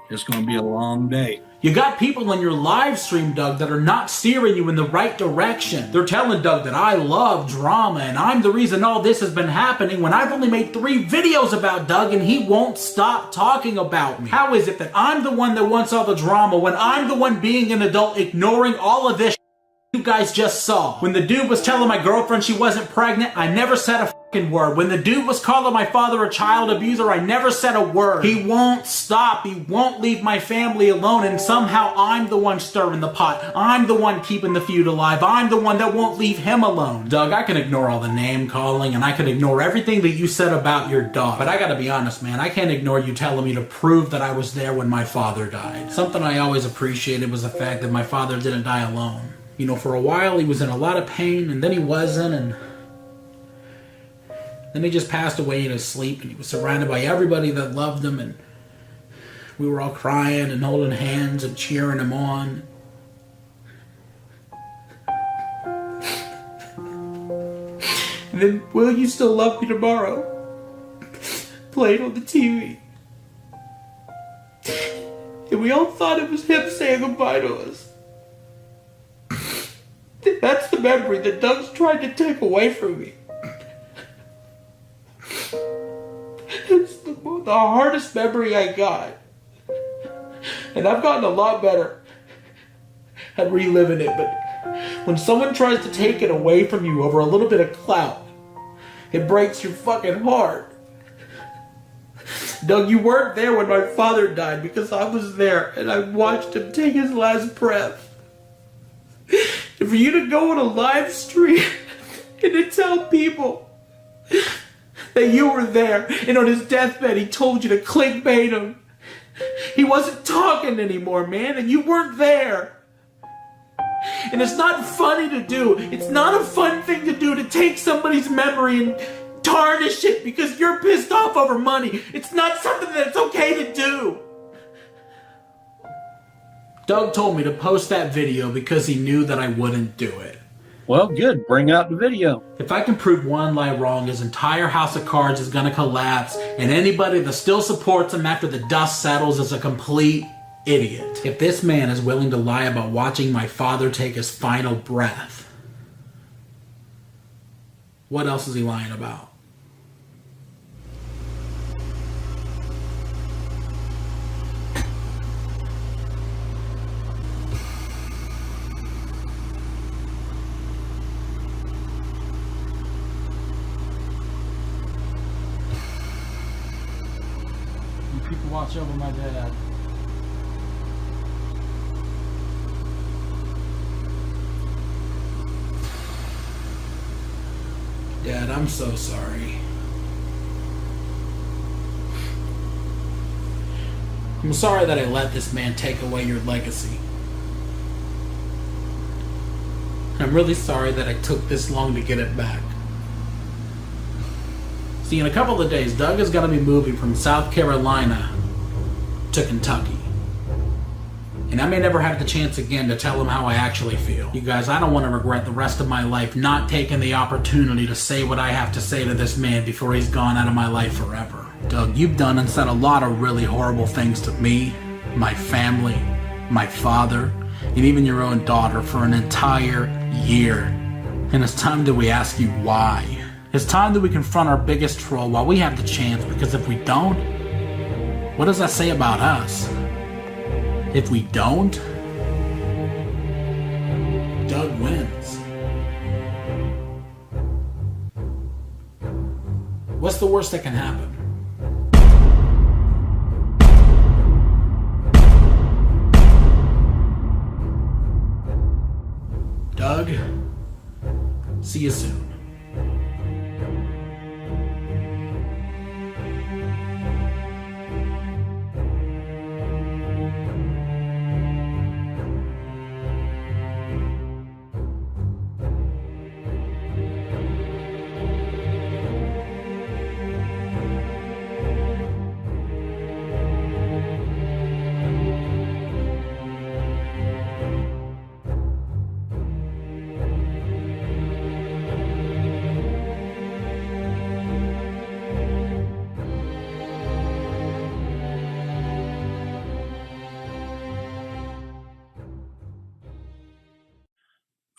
It's going to be a long day. You got people on your live stream, Doug, that are not steering you in the right direction. They're telling Doug that I love drama, and I'm the reason all this has been happening when I've only made 3 videos about Doug, and he won't stop talking about me. How is it that I'm the one that wants all the drama when I'm the one being an adult ignoring all of this you guys just saw? When the dude was telling my girlfriend she wasn't pregnant, I never said a fucking word. When the dude was calling my father a child abuser, I never said a word. He won't stop. He won't leave my family alone, and somehow I'm the one stirring the pot. I'm the one keeping the feud alive. I'm the one that won't leave him alone. Doug, I can ignore all the name calling, and I can ignore everything that you said about your dog. But I gotta be honest, man, I can't ignore you telling me to prove that I was there when my father died. Something I always appreciated was the fact that my father didn't die alone. You know, for a while he was in a lot of pain, and then he wasn't, and then he just passed away in his sleep, and he was surrounded by everybody that loved him, and we were all crying and holding hands and cheering him on. And then, Will You Still Love Me Tomorrow played on the TV. And we all thought it was him saying goodbye to us. memory that Doug's tried to take away from me. It's the hardest memory I got. And I've gotten a lot better at reliving it, but when someone tries to take it away from you over a little bit of clout, it breaks your fucking heart. Doug, you weren't there when my father died because I was there and I watched him take his last breath. And for you to go on a live stream and to tell people that you were there and on his deathbed he told you to clickbait him. He wasn't talking anymore, man, and you weren't there. And it's not funny to do. It's not a fun thing to do, to take somebody's memory and tarnish it because you're pissed off over money. It's not something that's okay to do. Doug told me to post that video because he knew that I wouldn't do it. Well, good. Bring out the video. If I can prove one lie wrong, his entire house of cards is going to collapse, and anybody that still supports him after the dust settles is a complete idiot. If this man is willing to lie about watching my father take his final breath, what else is he lying about? People watch over my dad. Dad, I'm so sorry. I'm sorry that I let this man take away your legacy. I'm really sorry that I took this long to get it back. See, in a couple of days, Doug is going to be moving from South Carolina to Kentucky. And I may never have the chance again to tell him how I actually feel. You guys, I don't want to regret the rest of my life not taking the opportunity to say what I have to say to this man before he's gone out of my life forever. Doug, you've done and said a lot of really horrible things to me, my family, my father, and even your own daughter for an entire year. And it's time that we ask you why. It's time that we confront our biggest troll while we have the chance, because if we don't, what does that say about us? If we don't, Doug wins. What's the worst that can happen? Doug, see you soon.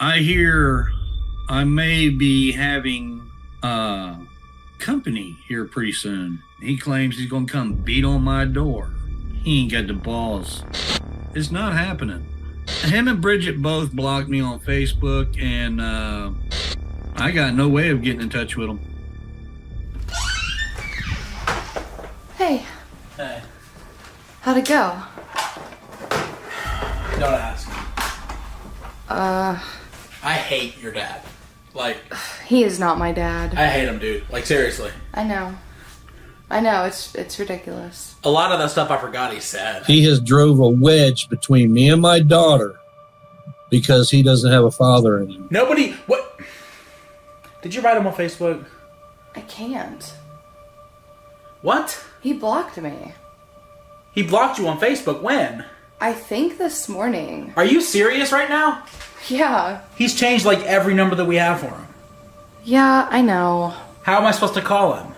I hear I may be having company here pretty soon. He claims he's going to come beat on my door. He ain't got the balls. It's not happening. Him and Bridget both blocked me on Facebook, and I got no way of getting in touch with them. Hey. Hey. How'd it go? Don't ask. I hate your dad. Like, he is not my dad. I hate him, dude. Like, seriously. I know, it's ridiculous. A lot of that stuff I forgot he said. He has drove a wedge between me and my daughter because he doesn't have a father anymore. Nobody, what? Did you write him on Facebook? I can't. What? He blocked me. He blocked you on Facebook when? I think this morning. Are you serious right now? Yeah. He's changed like every number that we have for him. Yeah, I know. How am I supposed to call him?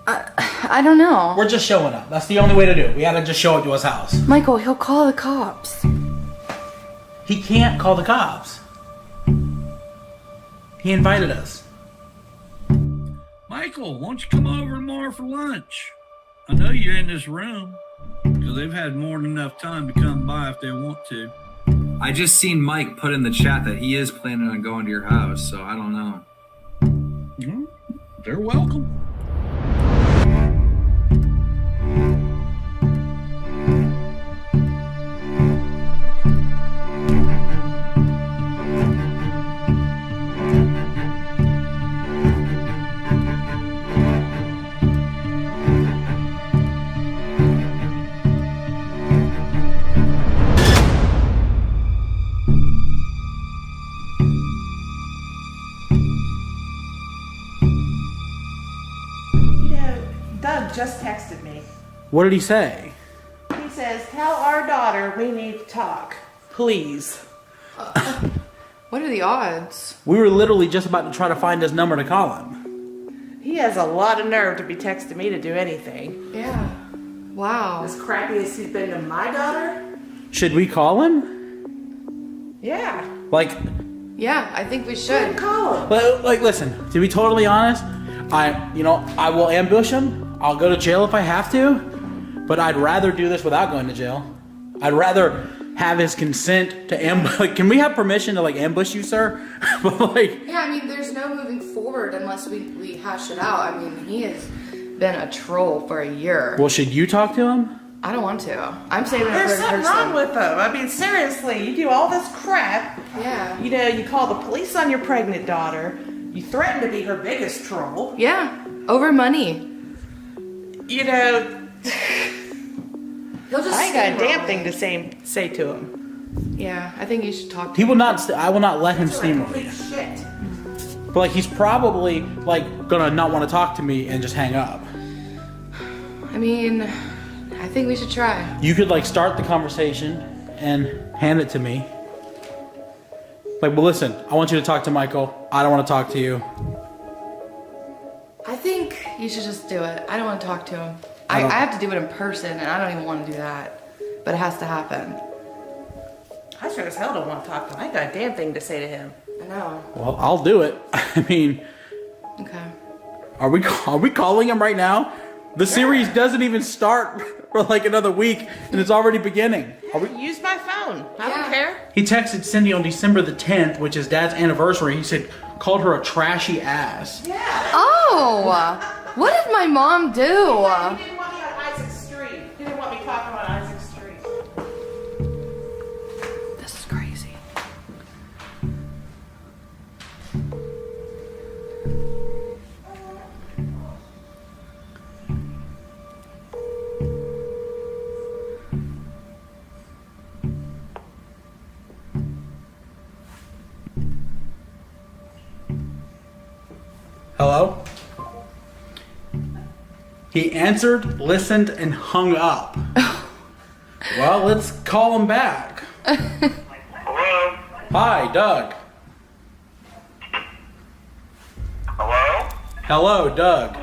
I don't know. We're just showing up. That's the only way to do it. We gotta just show up to his house. Michael, he'll call the cops. He can't call the cops. He invited us. Michael, won't you come over tomorrow for lunch? I know you're in this room because they've had more than enough time to come by if they want to. I just seen Mike put in the chat that he is planning on going to your house, so I don't know. Mm-hmm. They're welcome. Doug just texted me. What did he say? He says, tell our daughter we need to talk. Please. What are the odds? We were literally just about to try to find his number to call him. He has a lot of nerve to be texting me to do anything. Yeah. Wow. As crappy as he's been to my daughter? Should we call him? Yeah. Like, Yeah, I think we should. Call him. like, listen, to be totally honest, I will ambush him. I'll go to jail if I have to, but I'd rather do this without going to jail. I'd rather have his consent to ambush. Like, can we have permission to, like, ambush you, sir? But, like... Yeah, I mean, there's no moving forward unless we hash it out. I mean, he has been a troll for a year. Well, should you talk to him? I don't want to. I'm saving it for There's a something person. wrong with him. I mean, seriously, you do all this crap. Yeah. You know, you call the police on your pregnant daughter. You threaten to be her biggest troll. Yeah, over money. You know, He'll just I ain't got a steamroll damn me. thing to say to him. Yeah, I think you should talk to He him. will not. I will not let him steamroll Complete me. shit. But, like, he's probably, like, gonna not want to talk to me and just hang up. I mean, I think we should try. You could, like, start the conversation and hand it to me. Like, well, listen, I want you to talk to Michael. I don't want to talk to you. I think you should just do it. I don't want to talk to him. I have to do it in person, and I don't even want to do that. But it has to happen. I sure as hell don't want to talk to him. I ain't got a damn thing to say to him. I know. Well, I'll do it. I mean, Okay. are we calling him right now? The series doesn't even start for like another week, and it's already beginning. Are we? Use my phone. I don't care. He texted Cindy on December the 10th, which is Dad's anniversary. He said, called her a trashy ass. Oh! What did my mom do? He didn't want me on Isaac Street. He didn't want me talking on Isaac Street. This is crazy. Hello? He answered, listened, and hung up. Well, let's call him back. Hello? Hi, Doug. Hello? Hello, Doug.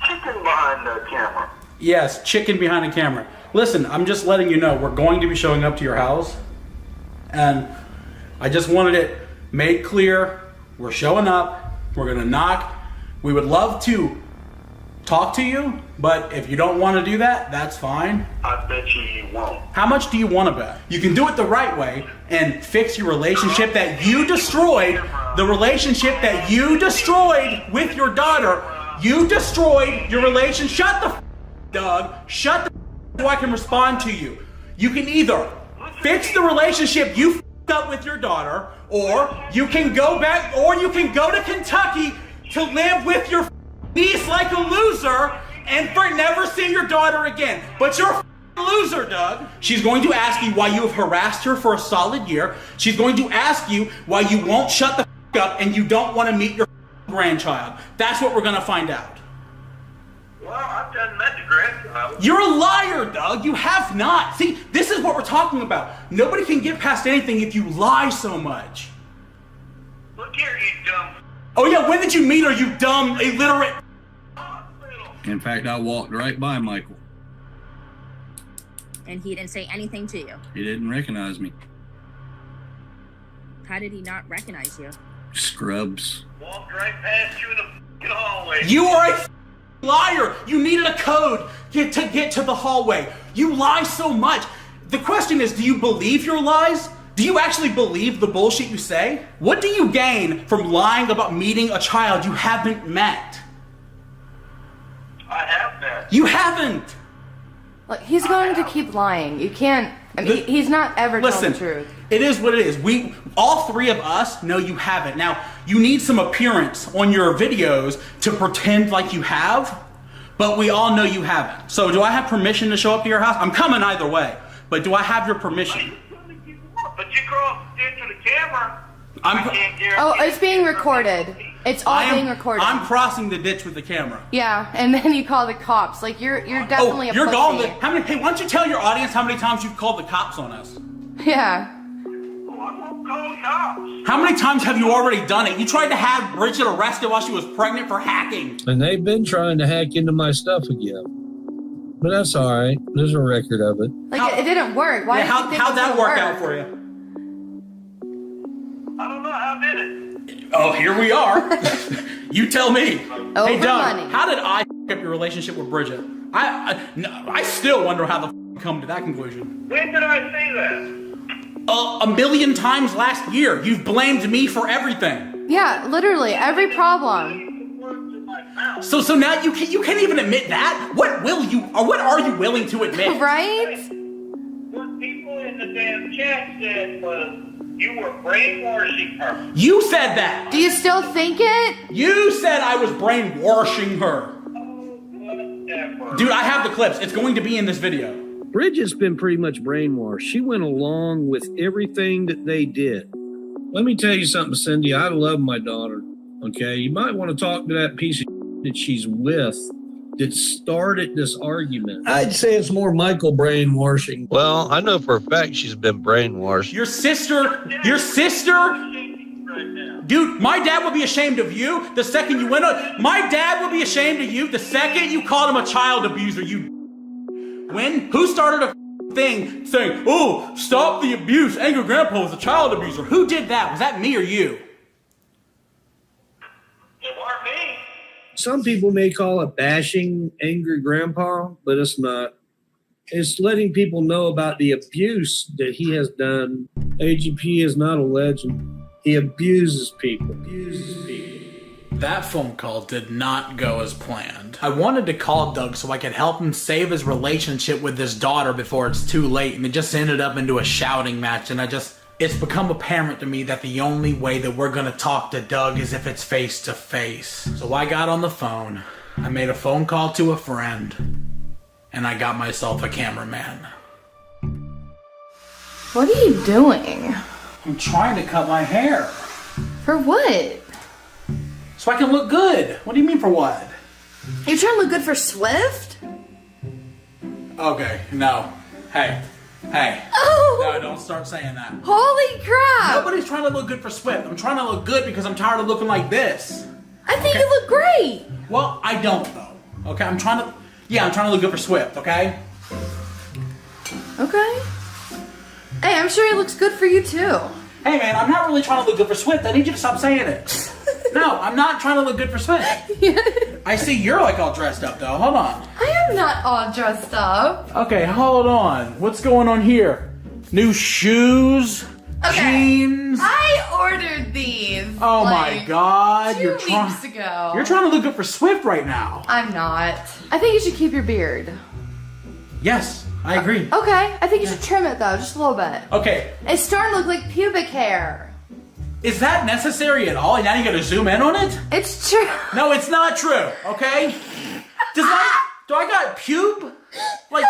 Chicken behind the camera. Yes, chicken behind the camera. Listen, I'm just letting you know we're going to be showing up to your house. And I just wanted it made clear. We're showing up. We're going to knock. We would love to talk to you, but if you don't want to do that, that's fine. I bet you won't. How much do you want to bet? You can do it the right way and fix your relationship that you destroyed. The relationship that you destroyed with your daughter. You destroyed your relationship. Shut the f***, Doug. Shut the f*** so I can respond to you. You can either fix the relationship you f***ed up with your daughter, or you can go back, or you can go to Kentucky to live with your niece like a loser and for never see your daughter again. But you're a loser, Doug. She's going to ask you why you have harassed her for a solid year. She's going to ask you why you won't shut the up and you don't want to meet your grandchild. That's what we're going to find out. Well, I've done met the grandchild. You're a liar, Doug. You have not. See, this is what we're talking about. Nobody can get past anything if you lie so much. Look here, you dumb. Oh yeah, when did you meet her, you dumb, illiterate? In fact, I walked right by Michael. And he didn't say anything to you. He didn't recognize me. How did he not recognize you? Scrubs. Walked right past you in the f***ing hallway. You are a liar. You needed a code to get to the hallway. You lie so much. The question is, do you believe your lies? Do you actually believe the bullshit you say? What do you gain from lying about meeting a child you haven't met? I have met. You haven't. Look, he's going to keep lying. You can't. I mean, he's not ever telling the truth. It is what it is. We, all three of us, know you haven't. Now, you need some appearance on your videos to pretend like you have, but we all know you haven't. So, do I have permission to show up to your house? I'm coming either way, but do I have your permission? But you cross into the camera. I can't guarantee. Oh, it's being recorded. It's all being recorded. I'm crossing the ditch with the camera. Yeah, and then you call the cops. Like you're definitely a pussy. Hey, why don't you tell your audience how many times you've called the cops on us? Yeah. How many times have you already done it? You tried to have Bridget arrested while she was pregnant for hacking. And they've been trying to hack into my stuff again. But that's all right. There's a record of it. Like it didn't work. Why? Yeah, how'd that work out for you? I don't know. How did it? Oh, here we are. You tell me. Over Hey, Doug, money. how did I f*** up your relationship with Bridget? I still wonder how the f*** you come to that conclusion. When did I say that? A million times last year. You've blamed me for everything. Yeah, literally every problem. So now you can't even admit that? What are you willing to admit? Right? What people in the damn chat said was you were brainwashing her. You said that. Do you still think it? You said I was brainwashing her. Dude, I have the clips. It's going to be in this video. Bridget's been pretty much brainwashed. She went along with everything that they did. Let me tell you something, Cindy. I love my daughter. Okay, you might want to talk to that piece of that she's with that started this argument. I'd say it's more Michael brainwashing. Well, I know for a fact she's been brainwashed. Your sister, dude, my dad would be ashamed of you the second you went on. My dad would be ashamed of you the second you called him a child abuser. Who started a thing saying, "Oh, stop the abuse. Angry Grandpa was a child abuser"? Who did that? Was that me or you? It weren't me. Some people may call it bashing Angry Grandpa, but it's not. It's letting people know about the abuse that he has done. AGP is not a legend. He abuses people. That phone call did not go as planned. I wanted to call Doug so I could help him save his relationship with his daughter before it's too late, and it just ended up into a shouting match, and it's become apparent to me that the only way that we're gonna talk to Doug is if it's face to face. So I got on the phone, I made a phone call to a friend, and I got myself a cameraman. What are you doing? I'm trying to cut my hair. For what? So I can look good. What do you mean for what? You're trying to look good for Swift? Okay, no. Hey. Oh! No, don't start saying that. Holy crap! Nobody's trying to look good for Swift. I'm trying to look good because I'm tired of looking like this. I think you look great. Well, I don't though. Okay, I'm trying to look good for Swift, okay? Okay. Hey, I'm sure it looks good for you too. Hey man, I'm not really trying to look good for Swift. I need you to stop saying it. No, I'm not trying to look good for Swift. I see you're like all dressed up though. Hold on. I am not all dressed up. Okay, hold on. What's going on here? New shoes? Jeans? I ordered these. Oh my god. 2 weeks ago. You're trying to look good for Swift right now. I'm not. I think you should keep your beard. Yes, I agree. Okay, I think you should trim it though, just a little bit. Okay. It's starting to look like pubic hair. Is that necessary at all? And now you gotta zoom in on it? It's true. No, it's not true, okay? Do I got pube? Like,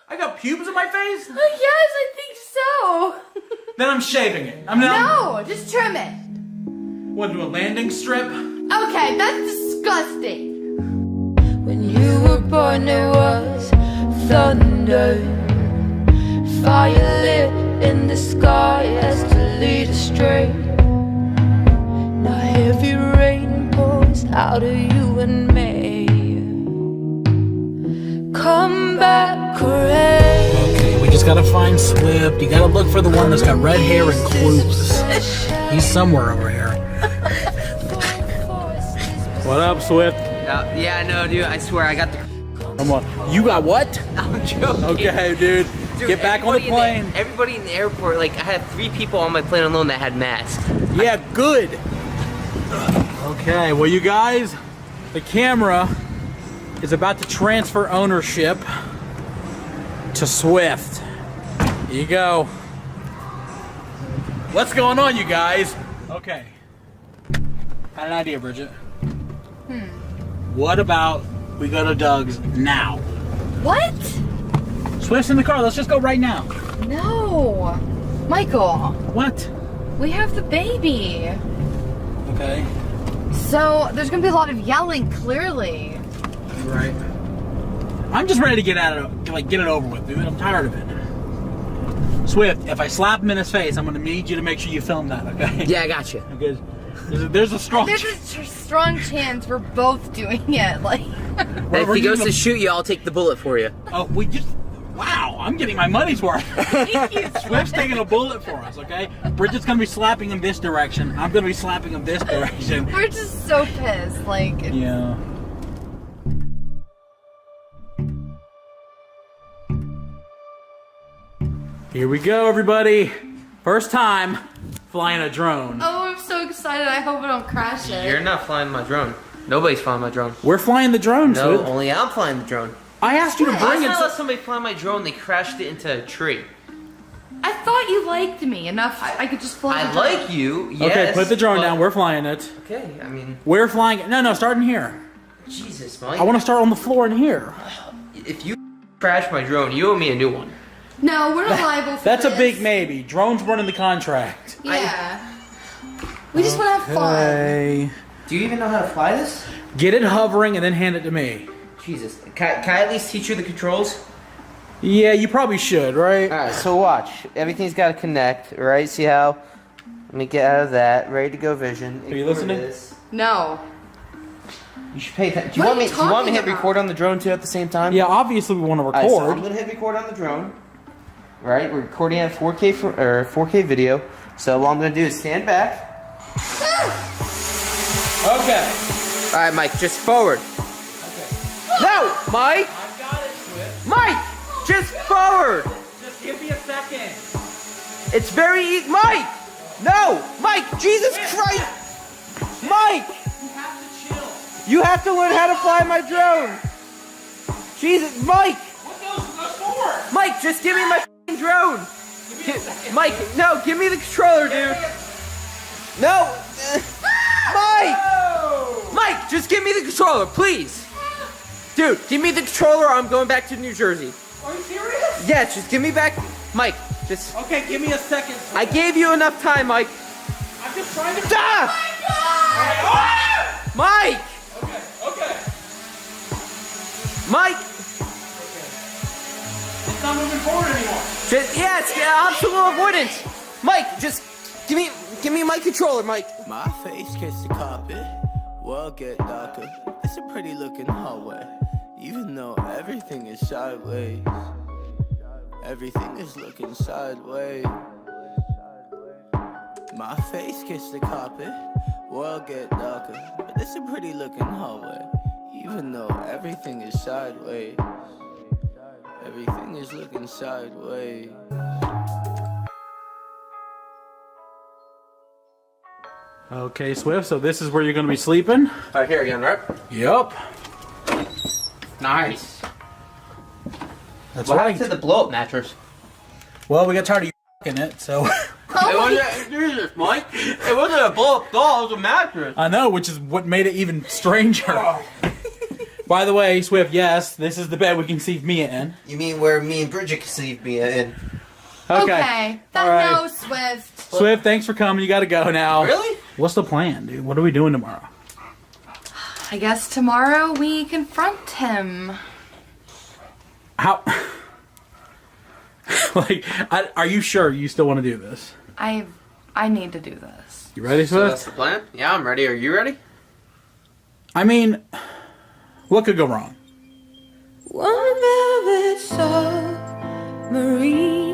I got pubes in my face? Yes, I think so. Then I'm shaving it. No, just trim it. What, do a landing strip? Okay, that's disgusting. When you were born there was thunder, fire lit in the sky as to lead astray. Now heavy rain pours out of you and me. Come back, Ray. Okay, we just gotta find Swift. You gotta look for the one that's got red hair and clues. He's somewhere over here. What up, Swift? Yeah, no, dude, I swear, I got the... Come on. You got what? I'm joking. Okay, dude. Get back on the plane. Everybody in the airport, like, I had 3 people on my plane alone that had masks. Yeah, good. Okay, well, you guys, the camera is about to transfer ownership to Swift. Here you go. What's going on, you guys? Okay. Had an idea, Bridget. What about we go to Doug's now? What? Swift's in the car. Let's just go right now. No. Michael. What? We have the baby. Okay. So there's gonna be a lot of yelling, clearly. Right. I'm just ready to get out of like get it over with, dude. I'm tired of it. Swift, if I slap him in his face, I'm gonna need you to make sure you film that, okay? Yeah, I got you. Because there's a strong strong chance we're both doing it. Like, if he goes to shoot you, I'll take the bullet for you. Oh, we just... Wow, I'm getting my money's worth. Swift's taking a bullet for us, okay? Bridget's gonna be slapping him this direction. I'm gonna be slapping him this direction. we're just so pissed. Like, yeah. Here we go, everybody. First time flying a drone. oh, I'm so excited. I hope I don't crash it. You're not flying my drone. Nobody's flying my drone. We're flying the drone, No, Swift. only I'm flying the drone. I asked you to bring it. I let somebody fly my drone. They crashed it into a tree. I thought you liked me enough. I could just fly. I like you. Yes. Okay, put the drone down. We're flying it. Okay, I mean. We're flying it. No, start in here. Jesus, Mike. I want to start on the floor in here. If you crash my drone, you owe me a new one. No, we're not liable for That's this. a big maybe. Drone's running the contract. Yeah. We just want to have fun. Do you even know how to fly this? Get it hovering and then hand it to me. Jesus. Can I at least teach you the controls? Yeah, you probably should, right? Alright, so watch. Everything's got to connect, right? See how? Let me get out of that. Ready to go vision. Are you listening? No. You should pay attention. Do you want me to hit record on the drone too at the same time? Yeah, obviously we want to record. Right, so I'm going to hit record on the drone. Right? We're recording at 4K video. So what I'm going to do is stand back. Okay. Alright, Mike, just forward. Okay. No! Mike! I've got it, Swift. Mike! Just forward! Just give me a second. It's very easy. Mike! No! Mike! Jesus Christ! Mike! You have to chill. You have to learn how to fly my drone! Jesus, Mike! What goes forward? Mike, just give me my f***ing drone! Mike, no, give me the controller, dude! No! Mike! Mike, just give me the controller, please! Dude, give me the controller or I'm going back to New Jersey. Are you serious? Yeah, just give me back. Mike, just... Okay, give me a second. I gave you enough time, Mike. I'm just trying to... Ah! Mike! Okay. Mike! It's not moving forward anymore. Yeah, it's obstacle avoidance. Mike, just give me my controller, Mike. My face kissed the carpet. World get darker. It's a pretty looking hallway. Even though everything is sideways. Everything is looking sideways. My face kissed the carpet. World get darker. But it's a pretty looking hallway. Even though everything is sideways. Everything is looking sideways. Okay, Swift, so this is where you're going to be sleeping? Alright, here again, right? Yep. Nice. That's what right. happened to the blow-up mattress? Well, we got tired of you f***ing it, so... Jesus, Mike. It wasn't a blow-up doll, it was a mattress. I know, which is what made it even stranger. By the way, Swift, yes, this is the bed we can see Mia in. You mean where me and Bridget can see Mia in? Okay. All right. No, Swift. Swift, thanks for coming. You got to go now. Really? What's the plan, dude? What are we doing tomorrow? I guess tomorrow we confront him. How? Like, are you sure you still want to do this? I need to do this. You ready, So Swift? that's the plan? Yeah, I'm ready. Are you ready? I mean, what could go wrong? One velvet soul, Marie.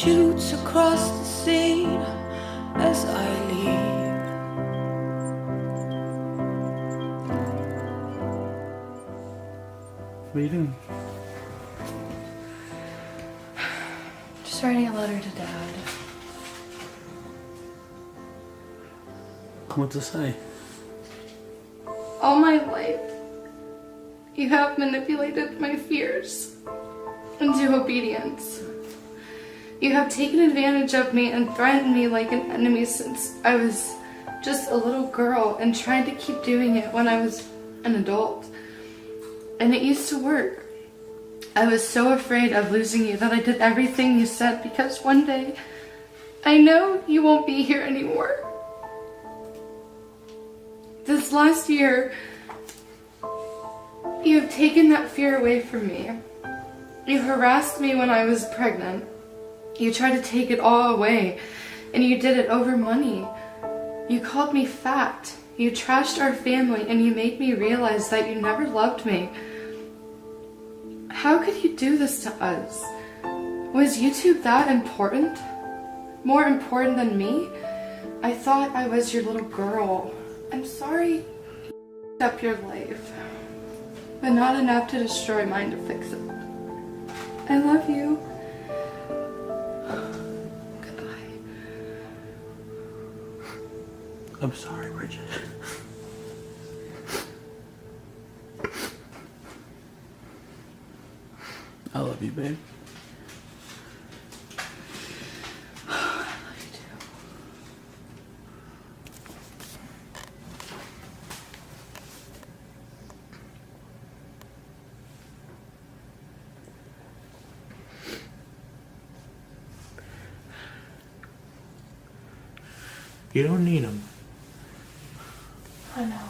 shoots across the scene as I leave. What are you doing? Just writing a letter to Dad. What's it say? All my life, you have manipulated my fears into obedience. You have taken advantage of me and threatened me like an enemy since I was just a little girl and tried to keep doing it when I was an adult. And it used to work. I was so afraid of losing you that I did everything you said because one day I know you won't be here anymore. This last year, you have taken that fear away from me. You harassed me when I was pregnant. You tried to take it all away, and you did it over money. You called me fat. You trashed our family, and you made me realize that you never loved me. How could you do this to us? Was YouTube that important? More important than me? I thought I was your little girl. I'm sorry you up your life, but not enough to destroy mine to fix it. I love you. Goodbye. I'm sorry, Bridget. I love you, babe. You don't need them. I know.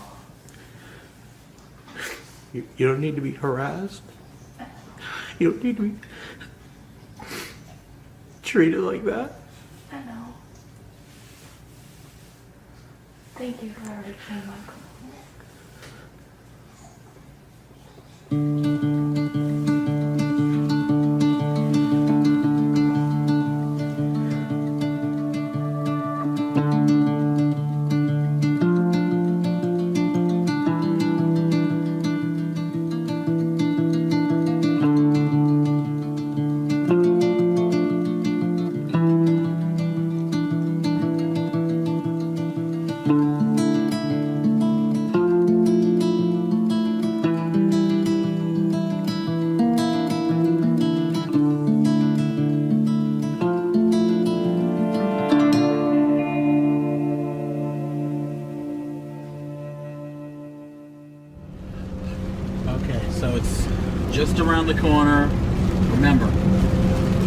You don't need to be harassed. You don't need to be treated like that. I know. Thank you for everything, Michael. Just around the corner. Remember,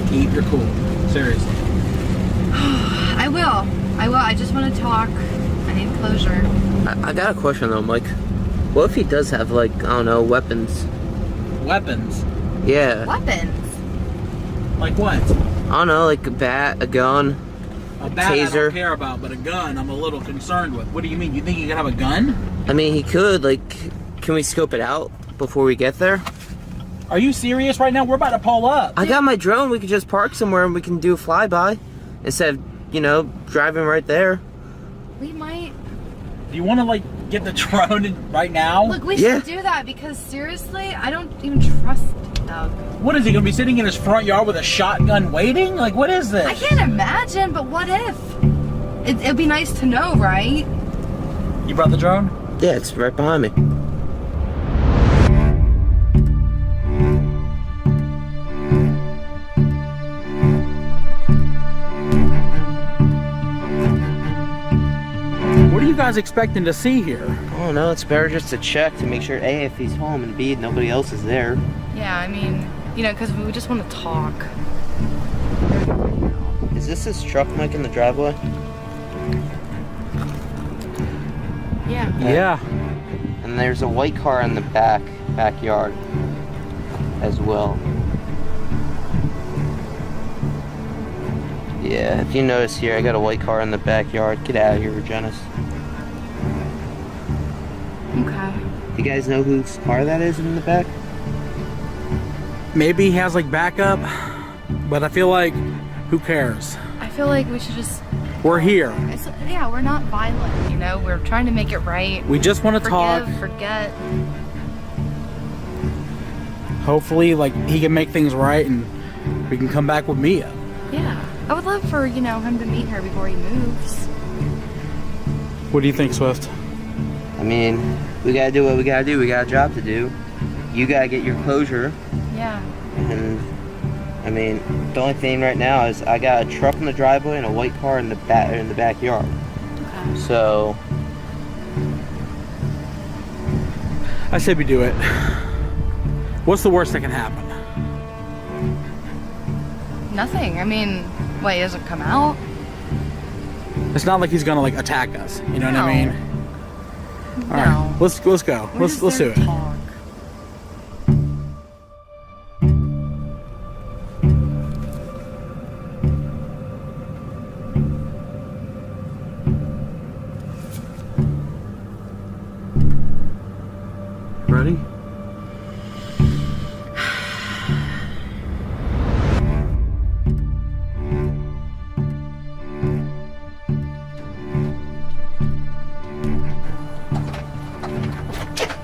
keep your cool. Seriously. I will. I just want to talk. I need closure. I got a question though, Mike. What if he does have, like, I don't know, weapons? Weapons? Yeah. Weapons? Like what? I don't know, like a bat, a gun, A bat taser. I don't care about, but a gun I'm a little concerned with. What do you mean? You think he could have a gun? I mean, he could, like, can we scope it out before we get there? Are you serious right now? We're about to pull up. I got my drone. We could just park somewhere and we can do a flyby instead of, you know, driving right there. We might. Do you want to, like, get the drone right now? Look, we should do that because seriously, I don't even trust Doug. What is he going to be sitting in his front yard with a shotgun waiting? Like, what is this? I can't imagine, but what if? It'd be nice to know, right? You brought the drone? Yeah, it's right behind me. What are you guys expecting to see here? I don't know, it's better just to check to make sure, A, if he's home, and B, nobody else is there. Yeah, I mean, you know, because we just want to talk. Is this his truck, Mike, in the driveway? Yeah. Yeah. And there's a white car in the backyard as well. Yeah, if you notice here, I got a white car in the backyard. Get out of here, Janice. Okay. You guys know whose car that is in the back? Maybe he has, like, backup, but I feel like Who cares? I feel like we should just... We're here. Yeah, we're not violent, you know? We're trying to make it right. We just want to talk. Forget. Hopefully, like, he can make things right and we can come back with Mia. Yeah. I would love for, you know, him to meet her before he moves. What do you think, Swift? I mean, we gotta do what we gotta do. We got a job to do. You gotta get your closure. Yeah. And, I mean, the only thing right now is I got a truck in the driveway and a white car in the backyard. Okay. So... I say we do it. What's the worst that can happen? Nothing. I mean, what, he doesn't come out? It's not like he's gonna, like, attack us. You know what I mean? No. Alright, let's go. Let's do it. Ready?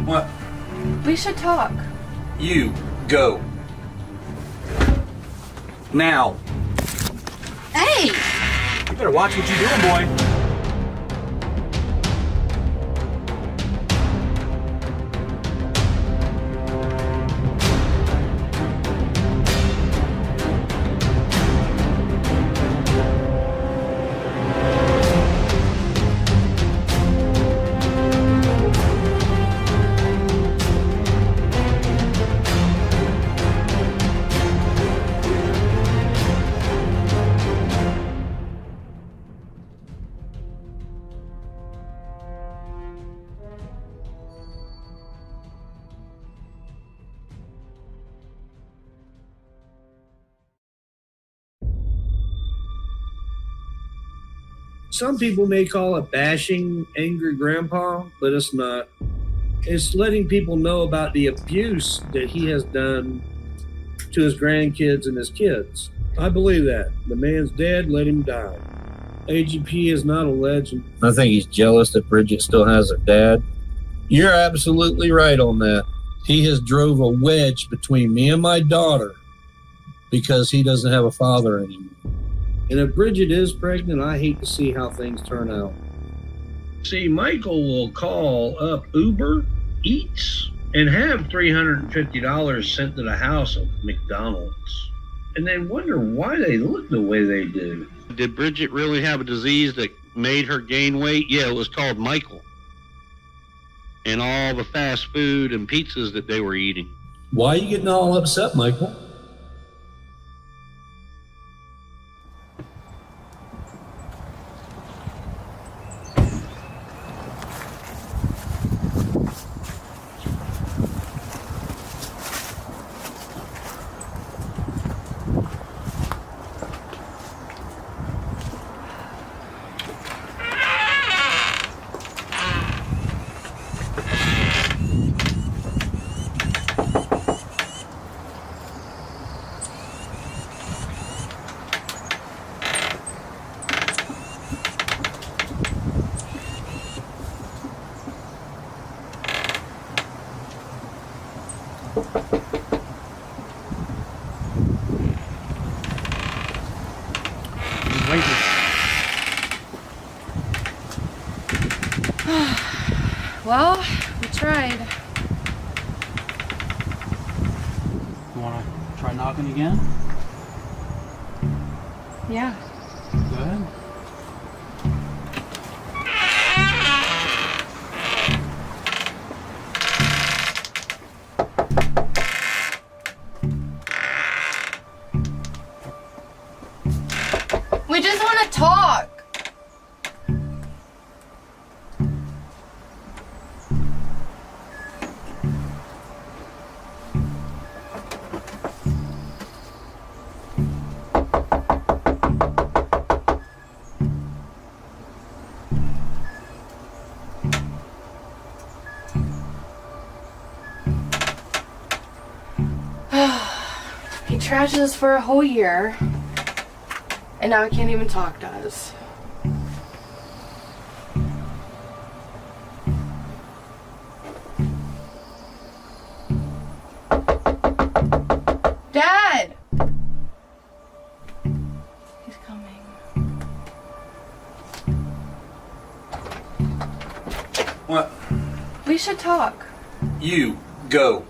What? We should talk. You go. Now. Hey! You better watch what you're doing, boy. Some people may call it bashing Angry Grandpa, but it's not. It's letting people know about the abuse that he has done to his grandkids and his kids. I believe that. The man's dead, let him die. AGP is not a legend. I think he's jealous that Bridget still has her dad. You're absolutely right on that. He has drove a wedge between me and my daughter because he doesn't have a father anymore. And if Bridget is pregnant, I hate to see how things turn out. See, Michael will call up Uber Eats and have $350 sent to the house of McDonald's, and then wonder why they look the way they do. Did Bridget really have a disease that made her gain weight? Yeah, it was called Michael. And all the fast food and pizzas that they were eating. Why are you getting all upset, Michael? Well, we tried. You wanna try knocking again? Yeah. Go ahead. We just want to talk. He trashed us for a whole year. And now I can't even talk to us. Dad! He's coming. What? We should talk. You go.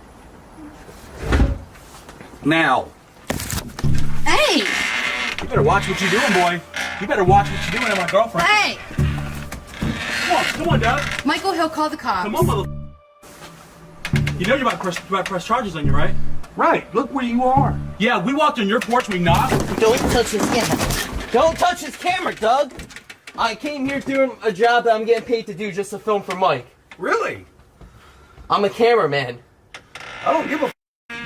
Now. Hey! You better watch what you're doing, boy. You better watch what you're doing to my girlfriend. Hey! Come on, Doug. Michael, he'll call the cops. Come on, mother. You know you're about to press charges on you, right? Right. Look where you are. Yeah, we walked on your porch, we knocked. Don't touch his camera. Don't touch his camera, Doug. I came here doing a job that I'm getting paid to do just to film for Mike. Really? I'm a cameraman. I don't give a f.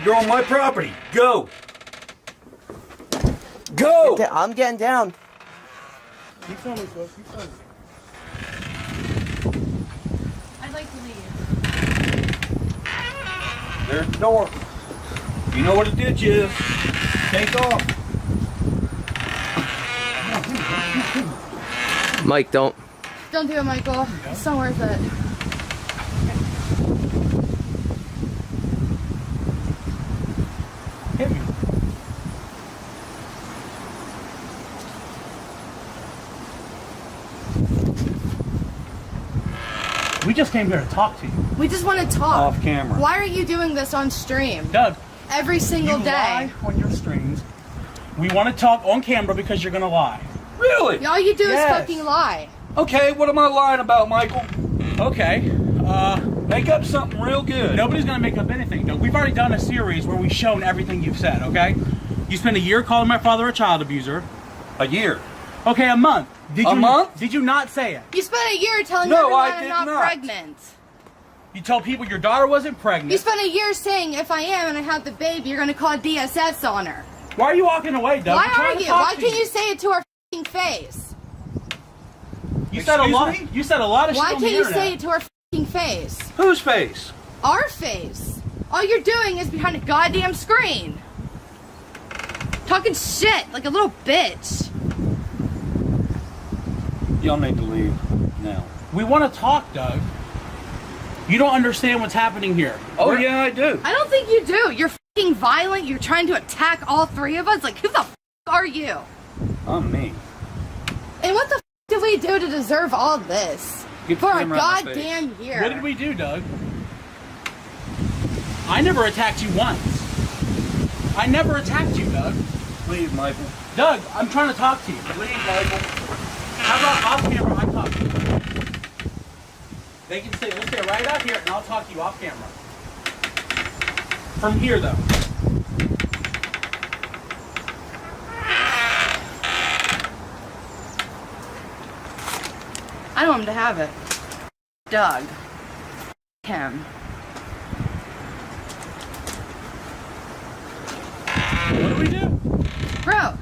You're on my property. Go. Go! I'm getting down. You filming, folks. You filming. I'd like to leave. There's the door. You know what a ditch is. Take off. Mike, don't. Don't do it, Michael. It's not worth it. Hit me. We just came here to talk to you. We just want to talk. Off camera. Why are you doing this on stream? Doug. Every single you day. Lie on your streams. We want to talk on camera because you're gonna lie. Really? All you do Yes. is fucking lie. Okay, what am I lying about, Michael? Okay. Make up something real good. Nobody's gonna make up anything, Doug. We've already done a series where we've shown everything you've said, okay? You spent a year calling my father a child abuser. A year. Okay, a month. A month? Did you not say it? You spent a year telling No, everyone I I'm did not not. pregnant. You told people your daughter wasn't pregnant. You spent a year saying if I am and I have the baby, you're gonna call DSS on her. Why are you walking away, Doug? Why We're trying are to you? talk Why to can't you say it to our f***ing face? You said a lot. me? You said a lot of Why shit on can't the you internet. say it to our f***ing face? Whose face? Our face. All you're doing is behind a goddamn screen. Talking shit like a little bitch. Y'all need to leave now. We want to talk, Doug. You don't understand what's happening here. Oh, yeah, I do. I don't think you do. You're f***ing violent. You're trying to attack all three of us. Like, who the f*** are you? I'm me. And what the f*** did we do to deserve all this? Get For the a camera out of my goddamn year. What did we do, Doug? I never attacked you once. I never attacked you, Doug. Leave, Michael. Doug, I'm trying to talk to you. Leave, Michael. How about off camera? I talk to you. They can stay. Let's stay right out here, and I'll talk to you off camera. From here, though. I don't want him to have it. Doug. Him. What do we do? Bro.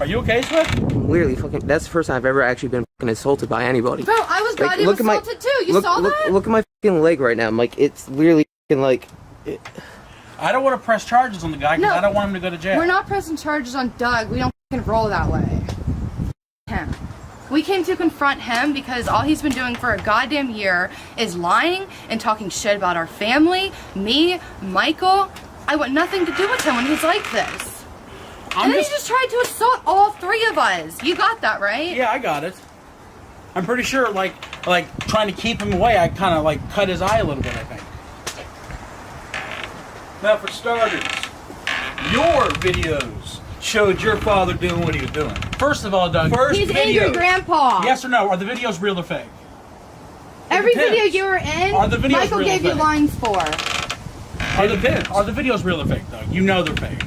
Are you okay, Swift? Literally, fucking. That's the first time I've ever actually been fucking assaulted by anybody. Bro, I was goddamn look at my- assaulted too. You look, saw look, that? Look at my fucking leg right now. I'm like, it's literally fucking like. I don't want to press charges on the guy because No. I don't want him to go to jail. We're not pressing charges on Doug. We don't fucking roll that way. Him. We came to confront him because all he's been doing for a goddamn year is lying and talking shit about our family, me, Michael. I want nothing to do with him when he's like this. And then he just tried to assault all three of us. You got that, right? Yeah, I got it. I'm pretty sure, like trying to keep him away, I kind of like cut his eye a little bit, I think. Now, for starters, your videos showed your father doing what he was doing. First of all, Doug. He's angry grandpa. Yes or no? Are the videos real or fake? Every depends. video you were in, Are the videos Michael real or gave you fake? lines for. Are the videos real or fake, Doug? You know they're fake.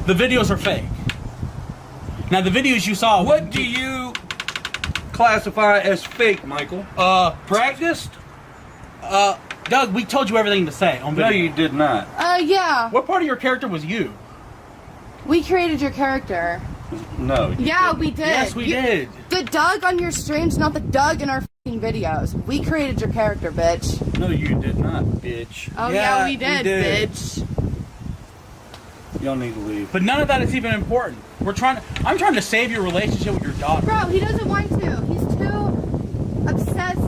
The videos are fake. Now, the videos you saw. What do you classify as fake, Michael? Practiced? Doug, we told you everything to say on video. No, you did not. Yeah. What part of your character was you? We created your character. No. Yeah, we did. Yes, we did. The Doug on your stream's not the Doug in our f***ing videos. We created your character, bitch. No, you did not, bitch. Oh, yeah, we did, bitch. Y'all need to leave. But none of that is even important. I'm trying to save your relationship with your daughter. Bro, he doesn't want to. He's too obsessed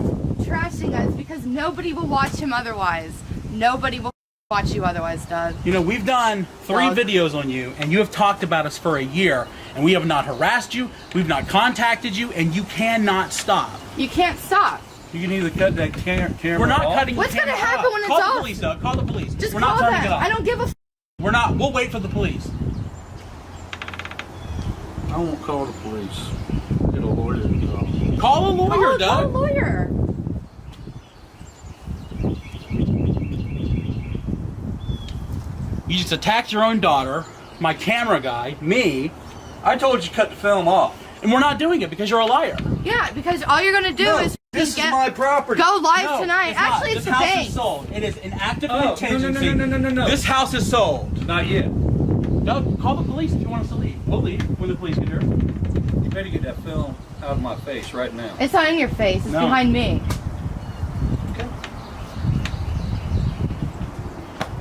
trashing us because nobody will watch him otherwise. Nobody will watch you otherwise, Doug. You know, we've done 3 videos on you, and you have talked about us for a year, and we have not harassed you, we've not contacted you, and you cannot stop. You can't stop. You can either cut that camera We're not off. cutting What's the camera gonna happen off. when it's Call off? the police, Doug. Call the police. Just We're call not turning them. it off. I don't give a f. We'll wait for the police. I won't call the police. Get a lawyer to call. Call a lawyer, Doug. Call a lawyer. You just attacked your own daughter, my camera guy, me. I told you to cut the film off. And we're not doing it because you're a liar. Yeah, because all you're gonna do is this is my property. Go live No, tonight. it's not. Actually, it's this the house bank. is sold. It is an act of Oh, contingency. no. This house is sold. Not yet. Doug, call the police if you want us to leave. We'll leave when the police get here. You better get that film out of my face right now. It's not in your face. It's behind me.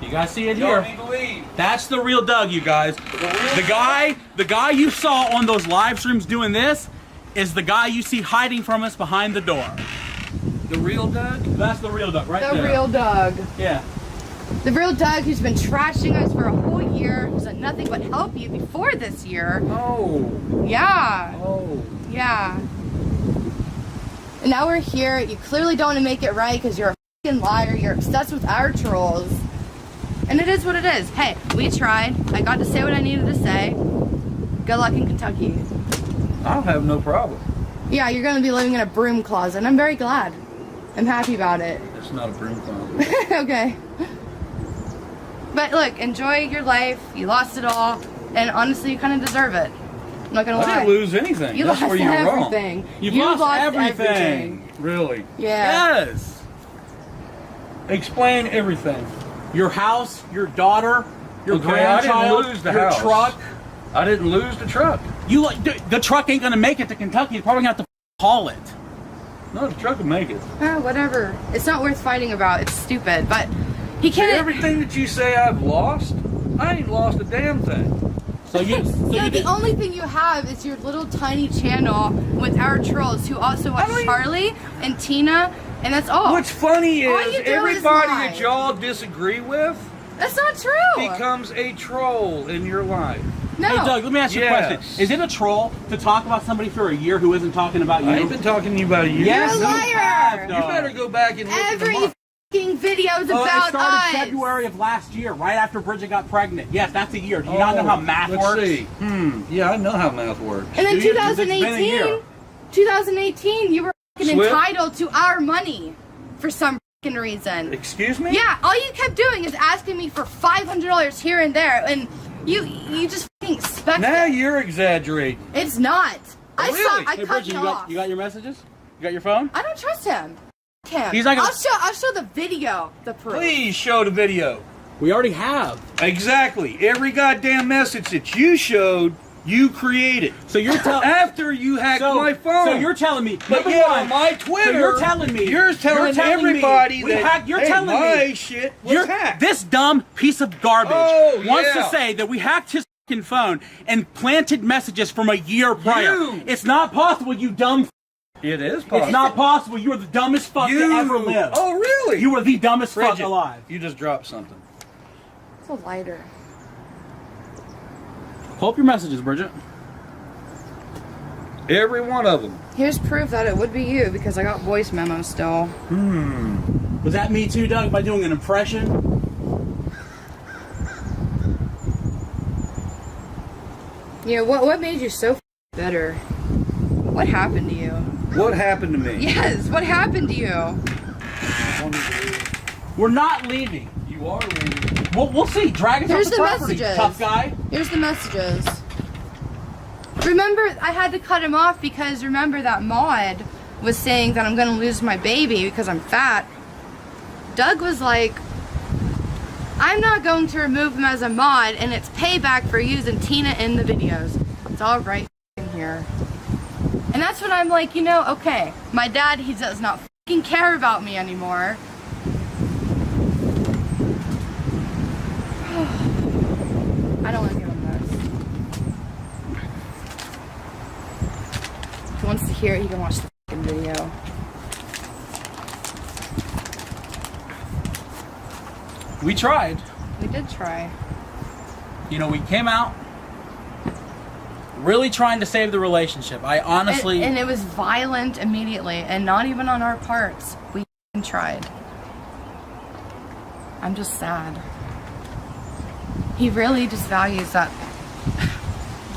You guys see it Y'all here. need to leave. That's the real Doug, you guys. The guy you saw on those live streams doing this is the guy you see hiding from us behind the door. The real Doug? That's the real Doug, right The there. real Doug. Yeah. The real Doug who's been trashing us for a whole year, who's done nothing but help you before this year. Oh. Yeah. Oh. Yeah. And now we're here. You clearly don't want to make it right because you're a fucking liar. You're obsessed with our trolls. And it is what it is. Hey, we tried. I got to say what I needed to say. Good luck in Kentucky. I'll have no problem. Yeah, you're going to be living in a broom closet, and I'm very glad. I'm happy about it. It's not a broom closet. Okay. But look, enjoy your life. You lost it all. And honestly, you kind of deserve it. I'm not going to lie. I didn't lose anything. You That's lost where you're everything. wrong. You've You lost everything. Really? Yeah. Yes. Explain everything. Your house, your daughter, your Okay, I didn't grandchild, lose the your house. truck. I didn't lose the truck. The truck ain't gonna make it to Kentucky. You're probably gonna have to haul it. No, the truck will make it. Whatever. It's not worth fighting about. It's stupid. But he See, can't. everything that you say I've lost, I ain't lost a damn thing. So you. The only thing you have is your little tiny channel with our trolls who also watch Charlie and Tina, and that's all. What's funny All is you do everybody lie. that y'all disagree with That's not true. becomes a troll in your life. No. Hey Doug, let me ask you a Yes. question. Is it a troll to talk about somebody for a year who isn't talking about you? I ain't been talking to you about a year. Yes, You're a you liar. have, You Doug. better go back and look at Every them up. fucking video's It about started us. February of last year, right after Bridget got pregnant. Yes, that's a year. Do you not know how math let's works? See. Yeah, I know how math works. And then Do you? 'Cause it's been a year. 2018, you were fucking Swift? entitled to our money for some fucking reason. Excuse me? Yeah, all you kept doing is asking me for $500 here and there, and you just fucking expect Now it. you're exaggerating. It's not. I Really? saw. I Hey, cut Bridget, you you off. got your messages? You got your phone? I don't trust him. Him. He's not gonna- I'll show the video. The proof. Please show the video. We already have. Exactly. Every goddamn message that you showed, you created. So you're telling after you hacked my phone. So you're telling me. But number yeah, one, on my Twitter, So you're telling me. you're telling me everybody we that hacked, you're hey, telling my me shit was hacked. This dumb piece of garbage wants yeah. to say that we hacked his fucking phone and planted messages from a year prior. You. It's not possible, you dumb. It is possible. It's not possible. You are the dumbest fuck to ever live. Oh, really? You are the dumbest fuck Bridget, alive. You just dropped something. It's a lighter. Pull up your messages, Bridget. Every one of them. Here's proof that it would be you because I got voice memos still. Was that me too, Doug, by doing an impression? You know, what made you so bitter? What happened to you? What happened to me? Yes, what happened to you? We're not leaving. You are leaving. We'll see. Drag us Here's off the the property, messages. tough guy. Here's the messages. Remember, I had to cut him off because remember that Maud was saying that I'm going to lose my baby because I'm fat. Doug was like, I'm not going to remove him as a mod, and it's payback for using Tina in the videos. It's all right in here. And that's when I'm like, you know, okay, my dad, he does not fucking care about me anymore. I I don't want to give him this. If he wants to hear it, he can watch the f***ing video. We tried. We did try. You know, we came out really trying to save the relationship. I honestly... And it was violent immediately, and not even on our parts. We tried. I'm just sad. He really just values that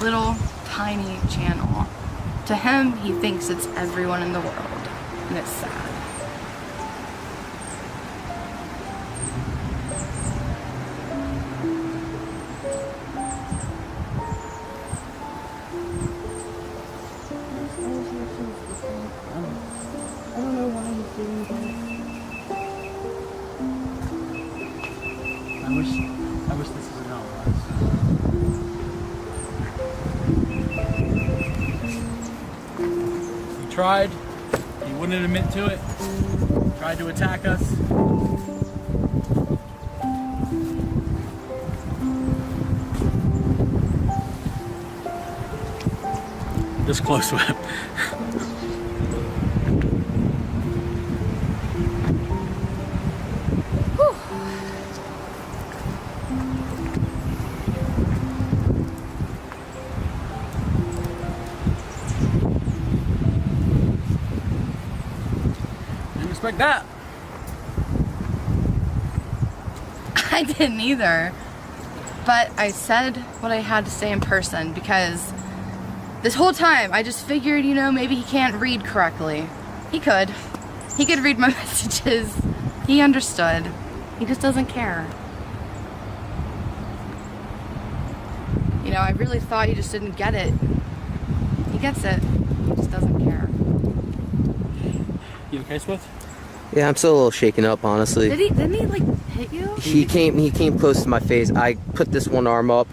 little tiny channel. To him, he thinks it's everyone in the world, and it's sad. I don't know why he's doing that. I wish this isn't how it was. He tried. He wouldn't admit to it. Tried to attack us. This close to him. Didn't expect that. I didn't either. But I said what I had to say in person because this whole time I just figured, you know, maybe he can't read correctly. He could. He could read my messages. He understood. He just doesn't care. You know, I really thought he just didn't get it. He gets it. He just doesn't care. You okay, Swift? Yeah, I'm still a little shaken up, honestly. Didn't he like hit you? He came close to my face. I put this one arm up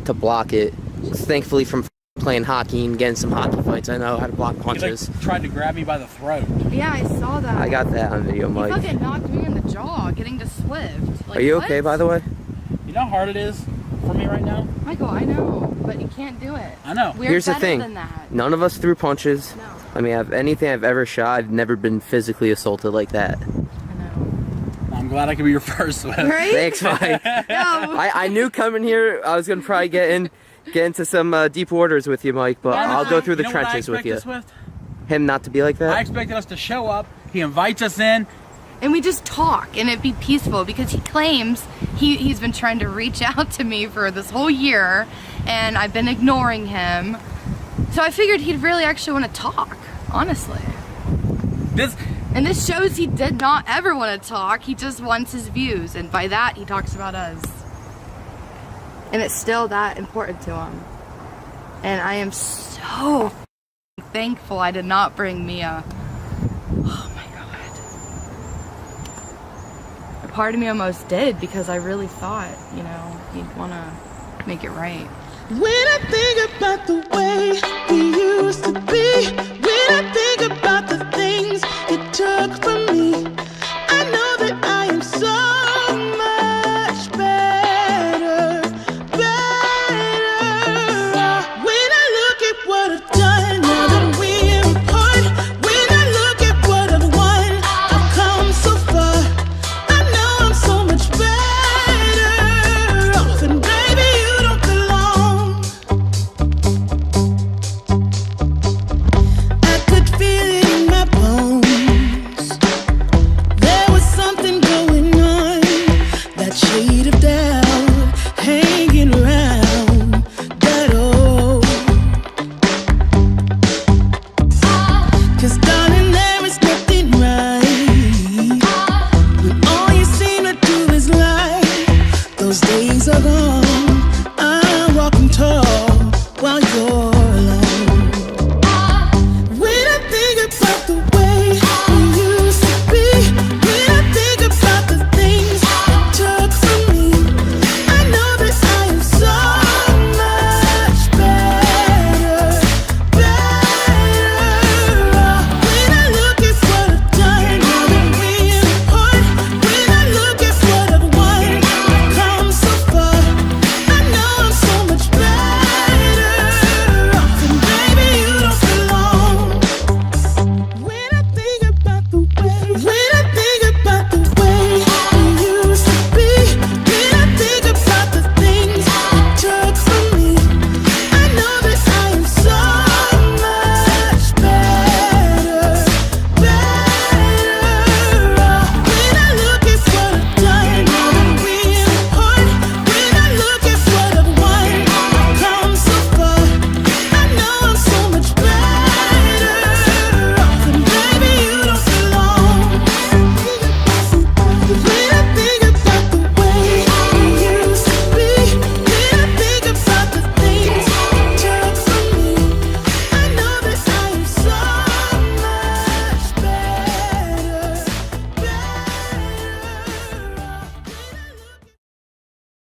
to block it. Thankfully, from playing hockey and getting some hockey fights, I know how to block punches. He like tried to grab me by the throat. Yeah, I saw that. I got that on video, Mike. He fucking knocked me in the jaw getting to Swift. Like, Are you what? okay, by the way? You know how hard it is for me right now? Michael, I know, but you can't do it. I know. We're Here's the better thing. than that. None of us threw punches. No. I mean, anything I've ever shot, I've never been physically assaulted like that. I'm glad I could be your first, Swift. Right? Thanks, Mike. No. I knew coming here I was gonna probably get into some deep waters with you, Mike, but I'll go through the trenches with you. Swift? Him not to be like that? I expected us to show up. He invites us in. And we just talk and it'd be peaceful because he claims he's been trying to reach out to me for this whole year and I've been ignoring him. So I figured he'd really actually want to talk, honestly. And this shows he did not ever want to talk. He just wants his views, and by that he talks about us. And it's still that important to him. And I am so thankful I did not bring Mia. Oh my God. A part of me almost did because I really thought, you know, he'd want to make it right. When I think about the way we used to be,